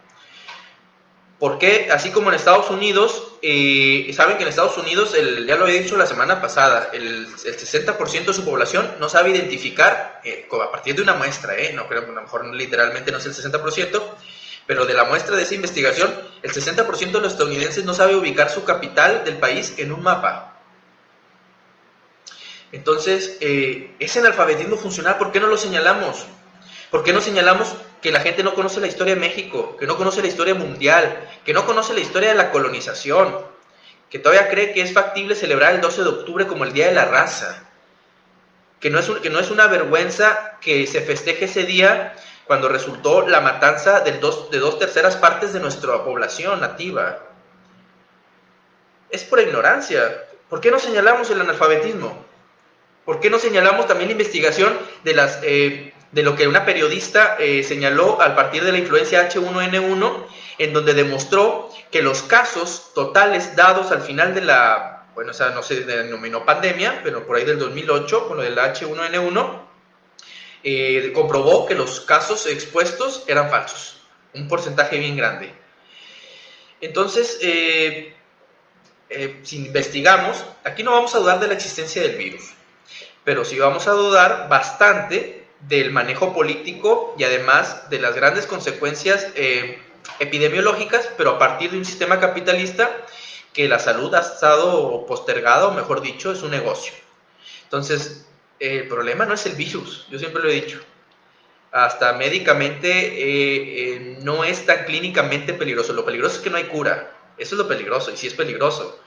Porque así como en Estados Unidos, saben que en Estados Unidos, ya lo había dicho la semana pasada, el 60% de su población no sabe identificar, a partir de una muestra, no creo que a lo mejor literalmente no es el 60%, pero de la muestra de esa investigación, el 60% de los estadounidenses no sabe ubicar su capital del país en un mapa. Entonces, ese analfabetismo funcional, ¿por qué no lo señalamos? ¿Por qué no señalamos que la gente no conoce la historia de México, que no conoce la historia mundial, que no conoce la historia de la colonización, que todavía cree que es factible celebrar el 12 de octubre como el Día de la Raza, que no es una vergüenza que se festeje ese día cuando resultó la matanza de 2/3 partes de nuestra población nativa? Es por ignorancia. ¿Por qué no señalamos el analfabetismo? ¿Por qué no señalamos también la investigación de lo que una periodista señaló a partir de la influencia H1N1, en donde demostró que los casos totales dados al final de la, bueno, o sea, no se denominó pandemia, pero por ahí del 2008, con lo del H1N1, comprobó que los casos expuestos eran falsos, un porcentaje bien grande. Entonces, si investigamos, aquí no vamos a dudar de la existencia del virus, pero sí vamos a dudar bastante del manejo político y además de las grandes consecuencias epidemiológicas, pero a partir de un sistema capitalista que la salud ha estado postergada, o mejor dicho, es un negocio. Entonces, el problema no es el virus, yo siempre lo he dicho. Hasta médicamente no es tan clínicamente peligroso. Lo peligroso es que no hay cura. Eso es lo peligroso, y sí es peligroso.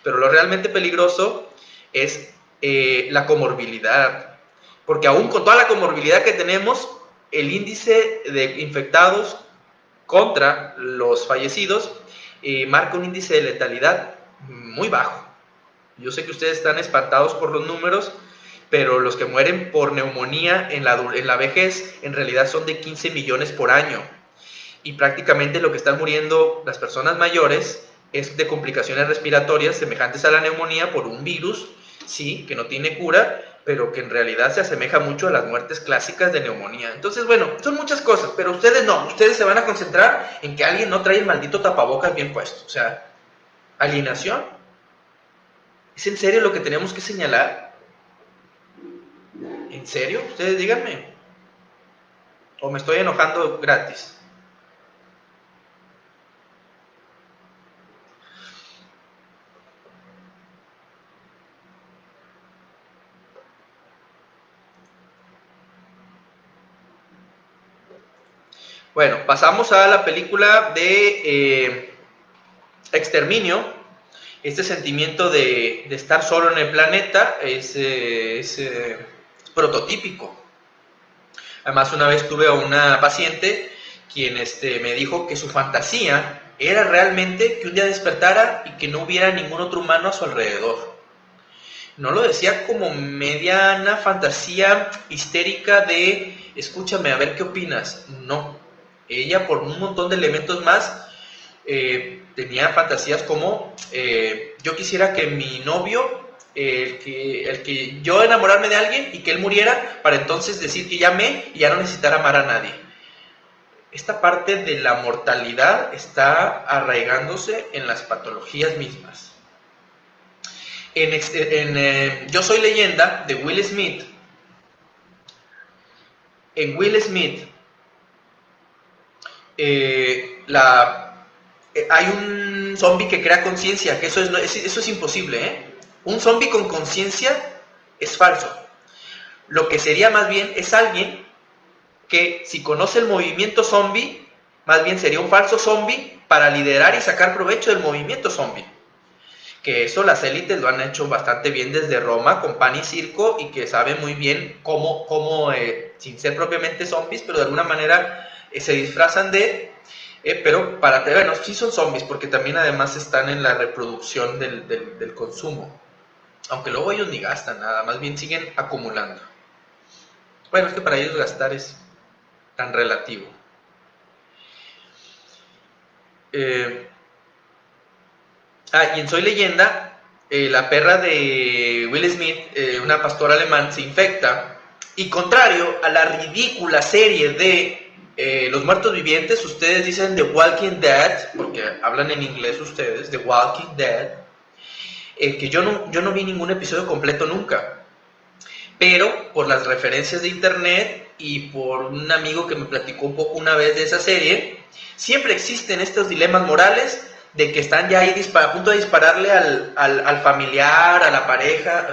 Pero lo realmente peligroso es la comorbilidad. Porque aún con toda la comorbilidad que tenemos, el índice de infectados contra los fallecidos marca un índice de letalidad muy bajo. Yo sé que ustedes están espantados por los números, pero los que mueren por neumonía en la vejez en realidad son de 15 millones por año. Y prácticamente lo que están muriendo las personas mayores es de complicaciones respiratorias semejantes a la neumonía por un virus, sí, que no tiene cura, pero que en realidad se asemeja mucho a las muertes clásicas de neumonía. Entonces, bueno, son muchas cosas, pero ustedes no, ustedes se van a concentrar en que alguien no trae el maldito tapabocas bien puesto. O sea, alienación. ¿Es en serio lo que tenemos que señalar? ¿En serio? Ustedes díganme. ¿O me estoy enojando gratis? Bueno, pasamos a la película de Exterminio. Este sentimiento de estar solo en el planeta es prototípico. Además, una vez tuve a una paciente quien me dijo que su fantasía era realmente que un día despertara y que no hubiera ningún otro humano a su alrededor. No lo decía como mediana fantasía histérica de escúchame, a ver qué opinas. No, ella por un montón de elementos más tenía fantasías como yo quisiera que mi novio, el que yo enamorarme de alguien y que él muriera para entonces decir que ya amé y ya no necesitar amar a nadie. Esta parte de la mortalidad está arraigándose en las patologías mismas. Yo Soy Leyenda de Will Smith, en Will Smith hay un zombie que crea conciencia, que eso es imposible, ¿eh? Un zombie con conciencia es falso. Lo que sería más bien es alguien que, si conoce el movimiento zombie, más bien sería un falso zombie para liderar y sacar provecho del movimiento zombie. Que eso las élites lo han hecho bastante bien desde Roma, con pan y circo, y que saben muy bien cómo sin ser propiamente zombies, pero de alguna manera se disfrazan pero bueno, sí son zombies, porque también además están en la reproducción del consumo. Aunque luego ellos ni gastan nada, más bien siguen acumulando. Bueno, es que para ellos gastar es tan relativo. Y en Soy Leyenda, la perra de Will Smith, una pastora alemán, se infecta. Y contrario a la ridícula serie de Los Muertos Vivientes, ustedes dicen The Walking Dead, porque hablan en inglés ustedes, The Walking Dead, que yo no vi ningún episodio completo nunca. Pero por las referencias de internet y por un amigo que me platicó un poco una vez de esa serie, siempre existen estos dilemas morales de que están ya ahí a punto de dispararle al familiar, a la pareja,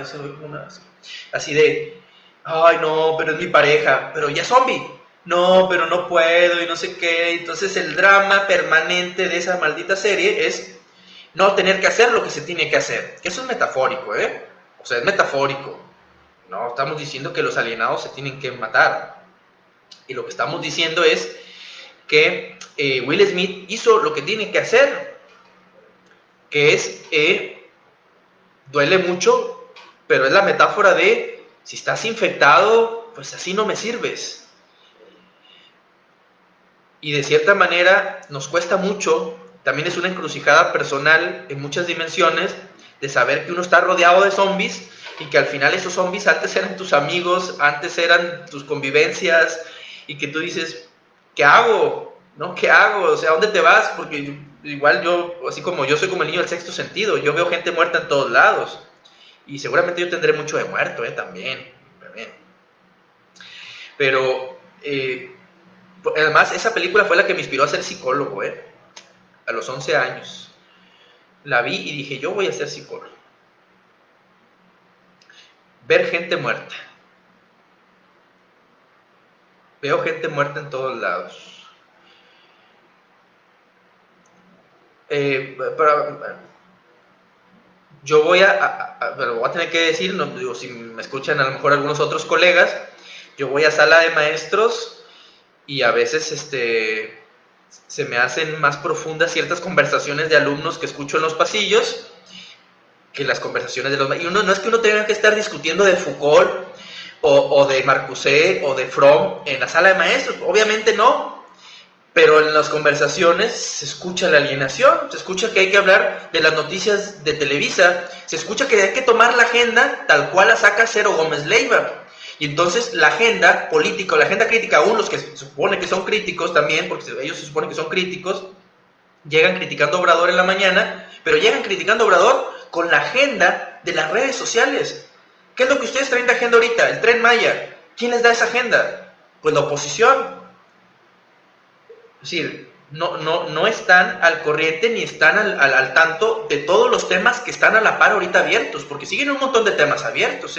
así de, ay no, pero es mi pareja, pero ya es zombie, no, pero no puedo y no sé qué. Entonces el drama permanente de esa maldita serie es no tener que hacer lo que se tiene que hacer, que eso es metafórico, o sea, es metafórico. No estamos diciendo que los alienados se tienen que matar. Y lo que estamos diciendo es que Will Smith hizo lo que tiene que hacer, que es, duele mucho, pero es la metáfora de, si estás infectado, pues así no me sirves. Y de cierta manera nos cuesta mucho, también es una encrucijada personal en muchas dimensiones, de saber que uno está rodeado de zombies, y que al final esos zombies antes eran tus amigos, antes eran tus convivencias, y que tú dices, ¿qué hago? ¿No? ¿Qué hago? O sea, ¿a dónde te vas? Porque igual yo, así como yo soy como el niño del sexto sentido, yo veo gente muerta en todos lados, y seguramente yo tendré mucho de muerto, también. Pero, además, esa película fue la que me inspiró a ser psicólogo, a los 11 años. La vi y dije, yo voy a ser psicólogo. Ver gente muerta. Veo gente muerta en todos lados. Yo voy pero voy a tener que decir, no, digo, si me escuchan a lo mejor algunos otros colegas, yo voy a sala de maestros y a veces se me hacen más profundas ciertas conversaciones de alumnos que escucho en los pasillos que las conversaciones de los maestros. Y no es que uno tenga que estar discutiendo de Foucault o de Marcuse o de Fromm en la sala de maestros, obviamente no, pero en las conversaciones se escucha la alienación, se escucha que hay que hablar de las noticias de Televisa, se escucha que hay que tomar la agenda tal cual la saca Cero Gómez Leiva. Y entonces la agenda política o la agenda crítica, aún los que se supone que son críticos también, porque ellos se supone que son críticos, llegan criticando a Obrador en la mañana, pero llegan criticando a Obrador con la agenda de las redes sociales. ¿Qué es lo que ustedes traen de agenda ahorita? El Tren Maya. ¿Quién les da esa agenda? Pues la oposición. Es decir, no están al corriente ni están al tanto de todos los temas que están a la par ahorita abiertos, porque siguen un montón de temas abiertos,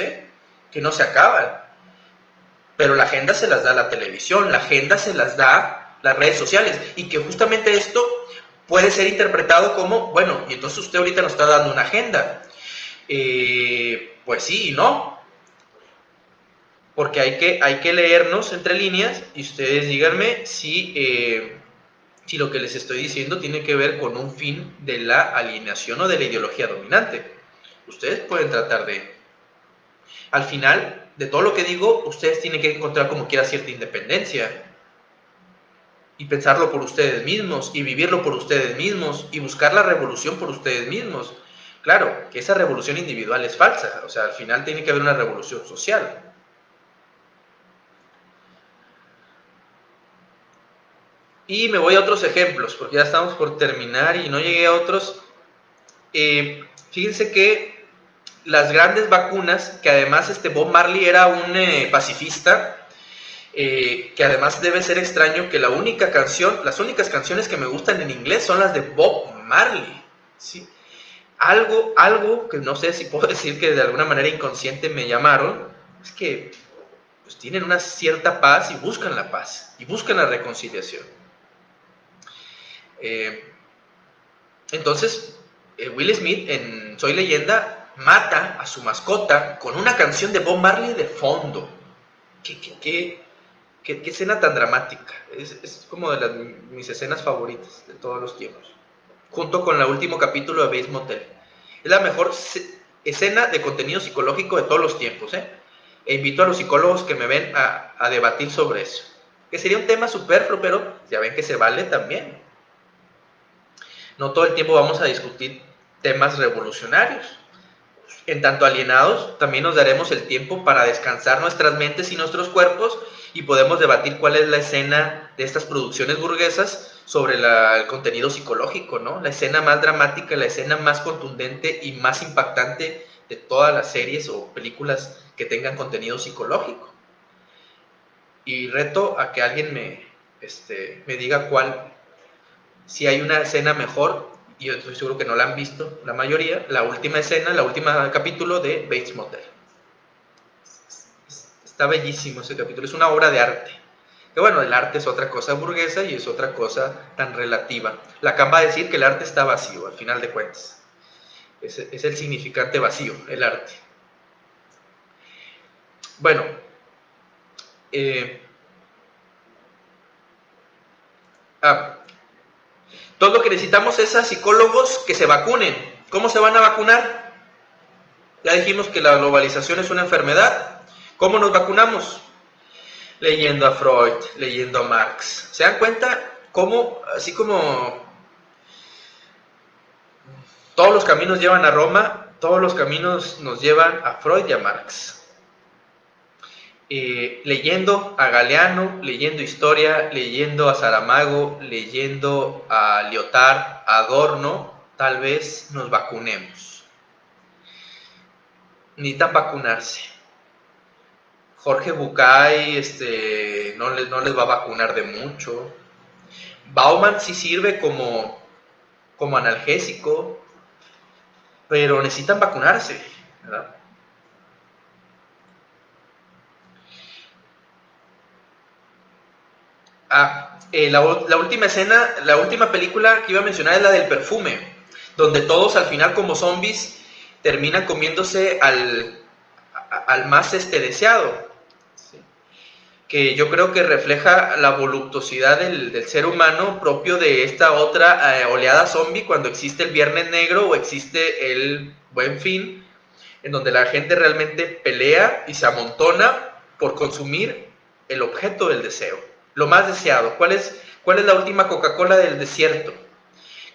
que no se acaban. Pero la agenda se las da la televisión, la agenda se las da las redes sociales, y que justamente esto puede ser interpretado como, bueno, y entonces usted ahorita nos está dando una agenda. Pues sí y no, porque hay que leernos entre líneas, y ustedes díganme si lo que les estoy diciendo tiene que ver con un fin de la alienación o de la ideología dominante. Ustedes pueden tratar al final de todo lo que digo, ustedes tienen que encontrar como quiera cierta independencia y pensarlo por ustedes mismos y vivirlo por ustedes mismos y buscar la revolución por ustedes mismos. Claro, que esa revolución individual es falsa, o sea, al final tiene que haber una revolución social. Y me voy a otros ejemplos, porque ya estamos por terminar y no llegué a otros. Fíjense que las grandes vacunas, que además Bob Marley era un pacifista, que además debe ser extraño que las únicas canciones que me gustan en inglés son las de Bob Marley, ¿sí? Algo que no sé si puedo decir que de alguna manera inconsciente me llamaron, es que pues, tienen una cierta paz y buscan la paz, y buscan la reconciliación. Entonces, Will Smith en Soy Leyenda mata a su mascota con una canción de Bob Marley de fondo. ¿Qué escena tan dramática? Es como de mis escenas favoritas de todos los tiempos. Junto con el último capítulo de Bates Motel. Es la mejor escena de contenido psicológico de todos los tiempos. E invito a los psicólogos que me ven a debatir sobre eso. Que sería un tema superfluo, pero ya ven que se vale también. No todo el tiempo vamos a discutir temas revolucionarios. En tanto alienados, también nos daremos el tiempo para descansar nuestras mentes y nuestros cuerpos y podemos debatir cuál es la escena de estas producciones burguesas sobre el contenido psicológico, ¿no? La escena más dramática, la escena más contundente y más impactante de todas las series o películas que tengan contenido psicológico. Y reto a que alguien me diga cuál, si hay una escena mejor, y yo estoy seguro que no la han visto, la mayoría, la última escena, el último capítulo de Bates Motel. Está bellísimo ese capítulo, es una obra de arte. Que bueno, el arte es otra cosa burguesa y es otra cosa tan relativa. Lacan va a decir que el arte está vacío, al final de cuentas. Es el significante vacío, el arte. Bueno, todo lo que necesitamos es a psicólogos que se vacunen. ¿Cómo se van a vacunar? Ya dijimos que la globalización es una enfermedad. ¿Cómo nos vacunamos? Leyendo a Freud, leyendo a Marx. ¿Se dan cuenta cómo, así como todos los caminos llevan a Roma, todos los caminos nos llevan a Freud y a Marx? Leyendo a Galeano, leyendo historia, leyendo a Saramago, leyendo a Lyotard, a Adorno, tal vez nos vacunemos. Necesitan vacunarse. Jorge Bucay no les va a vacunar de mucho. Bauman sí sirve como analgésico, pero necesitan vacunarse, ¿verdad? La última escena, la última película que iba a mencionar es la del perfume, donde todos al final como zombies terminan comiéndose al más deseado, ¿sí? Que yo creo que refleja la voluptuosidad del ser humano propio de esta otra oleada zombie cuando existe el Viernes Negro o existe el Buen Fin, en donde la gente realmente pelea y se amontona por consumir el objeto del deseo. Lo más deseado. ¿Cuál es la última Coca-Cola del desierto?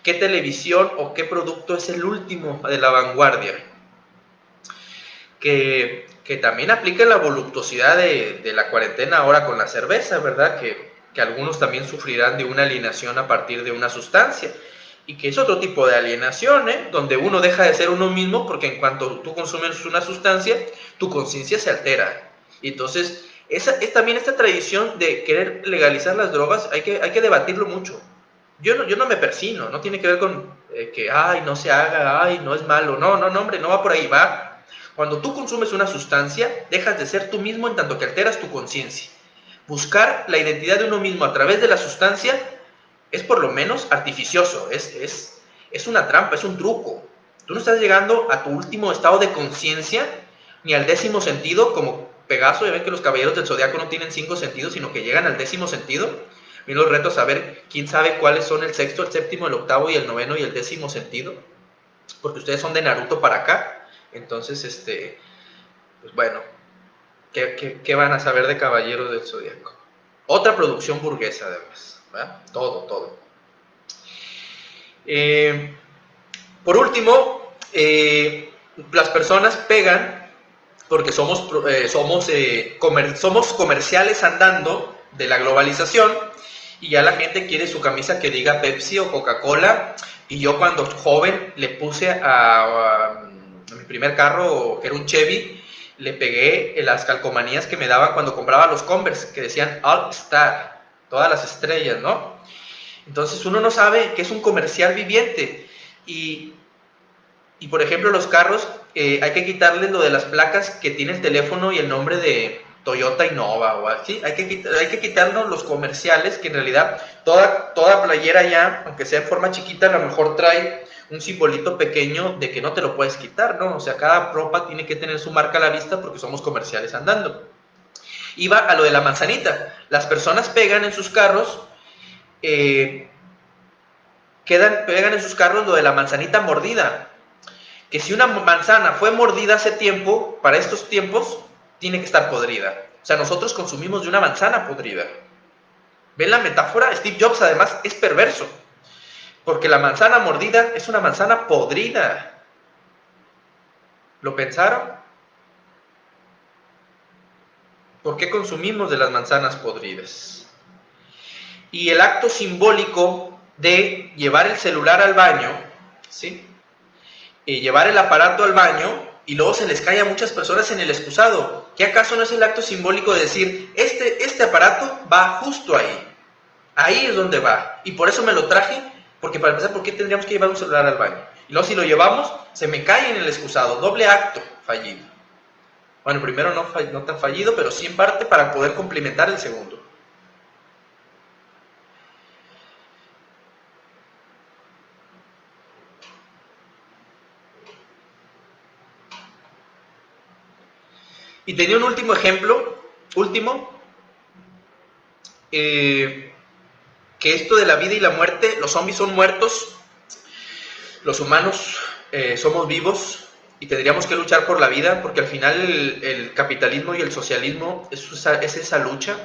¿Qué televisión o qué producto es el último de la vanguardia? Que también aplica la voluptuosidad de la cuarentena ahora con la cerveza, ¿verdad? Que algunos también sufrirán de una alienación a partir de una sustancia. Y que es otro tipo de alienación, donde uno deja de ser uno mismo porque en cuanto tú consumes una sustancia, tu conciencia se altera. Y entonces es también esta tradición de querer legalizar las drogas, hay que debatirlo mucho. Yo no me persino, no tiene que ver con que, ay, no se haga, ay, no es malo. No, hombre, no va por ahí, va. Cuando tú consumes una sustancia, dejas de ser tú mismo en tanto que alteras tu conciencia. Buscar la identidad de uno mismo a través de la sustancia es por lo menos artificioso, es una trampa, es un truco. Tú no estás llegando a tu último estado de conciencia, ni al 10º sentido, como Pegaso. Ya ven que los caballeros del Zodiaco no tienen 5 sentidos, sino que llegan al 10º sentido. Y los retos a ver quién sabe cuáles son el 6º, el 7º, el 8º y el 9º y el 10º sentido. Porque ustedes son de Naruto para acá. Entonces, pues bueno, ¿qué van a saber de Caballeros del Zodiaco? Otra producción burguesa, además, ¿verdad? Todo. Por último, las personas pegan porque somos comerciales andando de la globalización y ya la gente quiere su camisa que diga Pepsi o Coca-Cola. Y yo cuando joven le puse a mi primer carro, que era un Chevy, le pegué las calcomanías que me daban cuando compraba los Converse, que decían All Star, todas las estrellas, ¿no? Entonces uno no sabe que es un comercial viviente. Y por ejemplo, los carros, hay que quitarles lo de las placas que tiene el teléfono y el nombre de Toyota Innova o así. Hay que quitarnos los comerciales, que en realidad toda playera ya, aunque sea en forma chiquita, a lo mejor trae un simbolito pequeño de que no te lo puedes quitar, ¿no? O sea, cada ropa tiene que tener su marca a la vista porque somos comerciales andando. Iba a lo de la manzanita. Las personas pegan en sus carros, pegan en sus carros lo de la manzanita mordida. Que si una manzana fue mordida hace tiempo, para estos tiempos, tiene que estar podrida. O sea, nosotros consumimos de una manzana podrida. ¿Ven la metáfora? Steve Jobs además es perverso. Porque la manzana mordida es una manzana podrida. ¿Lo pensaron? ¿Por qué consumimos de las manzanas podridas? Y el acto simbólico de llevar el celular al baño, ¿sí? Y llevar el aparato al baño y luego se les cae a muchas personas en el excusado. ¿Qué acaso no es el acto simbólico de decir, este aparato va justo ahí? Ahí es donde va. Y por eso me lo traje, porque para empezar, ¿por qué tendríamos que llevar un celular al baño? Y luego si lo llevamos, se me cae en el excusado. Doble acto fallido. Bueno, primero no tan fallido, pero sí en parte para poder complementar el segundo. Y tenía un último ejemplo, que esto de la vida y la muerte, los zombies son muertos, los humanos somos vivos y tendríamos que luchar por la vida, porque al final el capitalismo y el socialismo es esa lucha,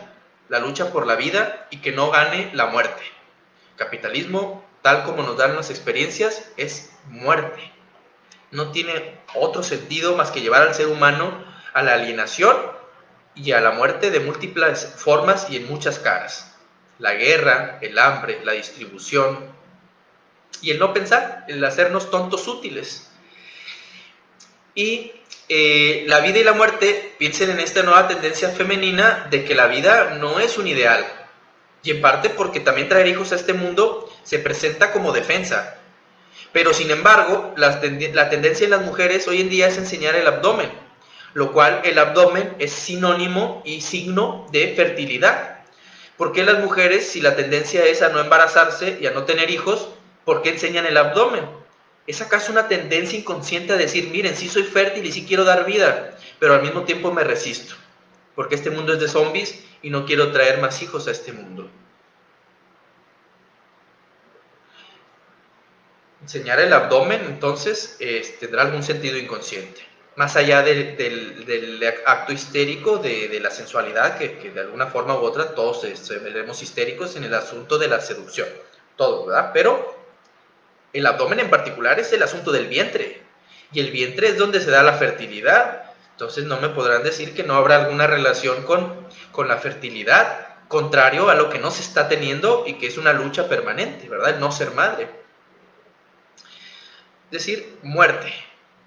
la lucha por la vida y que no gane la muerte. Capitalismo, tal como nos dan las experiencias, es muerte. No tiene otro sentido más que llevar al ser humano a la alienación y a la muerte de múltiples formas y en muchas caras. La guerra, el hambre, la distribución y el no pensar, el hacernos tontos útiles. Y la vida y la muerte, piensen en esta nueva tendencia femenina de que la vida no es un ideal. Y en parte porque también traer hijos a este mundo se presenta como defensa. Pero sin embargo, la tendencia en las mujeres hoy en día es enseñar el abdomen, lo cual el abdomen es sinónimo y signo de fertilidad. ¿Por qué las mujeres, si la tendencia es a no embarazarse y a no tener hijos, por qué enseñan el abdomen? ¿Es acaso una tendencia inconsciente a decir, miren, sí soy fértil y sí quiero dar vida, pero al mismo tiempo me resisto? Porque este mundo es de zombies y no quiero traer más hijos a este mundo. Enseñar el abdomen, entonces, tendrá algún sentido inconsciente. Más allá del acto histérico, de la sensualidad, que de alguna forma u otra todos veremos histéricos en el asunto de la seducción. Todos, ¿verdad? Pero el abdomen en particular es el asunto del vientre. Y el vientre es donde se da la fertilidad. Entonces no me podrán decir que no habrá alguna relación con la fertilidad, contrario a lo que no se está teniendo y que es una lucha permanente, ¿verdad? El no ser madre. Es decir, muerte.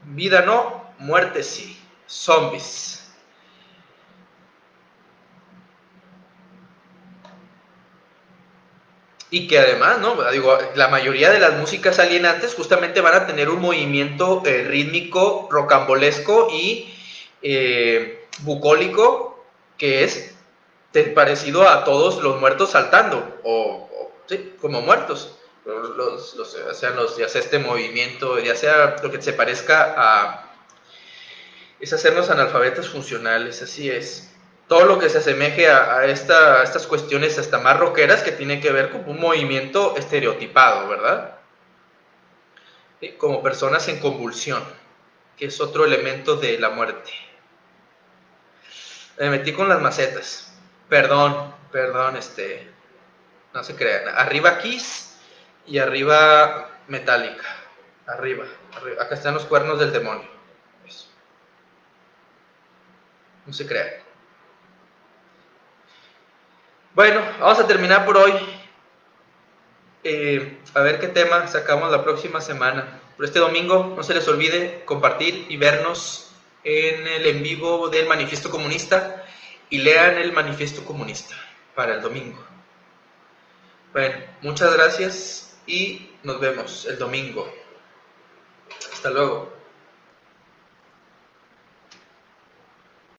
Vida no, muerte sí. Zombies. Y que además, ¿no? Digo, la mayoría de las músicas alienantes justamente van a tener un movimiento rítmico, rocambolesco y bucólico, que es parecido a todos los muertos saltando, sí, como muertos. Ya sea este movimiento, ya sea lo que se parezca a... es hacernos analfabetos funcionales, así es. Todo lo que se asemeje a estas cuestiones hasta más rockeras que tiene que ver con un movimiento estereotipado, ¿verdad? ¿Sí? Como personas en convulsión, que es otro elemento de la muerte. Me metí con las macetas. Perdón, no se crean. Arriba Kiss y arriba Metallica. Arriba. Acá están los cuernos del demonio. Eso. No se crean. Bueno, vamos a terminar por hoy. A ver qué tema sacamos la próxima semana. Pero este domingo no se les olvide compartir y vernos en el en vivo del Manifiesto Comunista y lean el Manifiesto Comunista para el domingo. Bueno, muchas gracias y nos vemos el domingo. Hasta luego.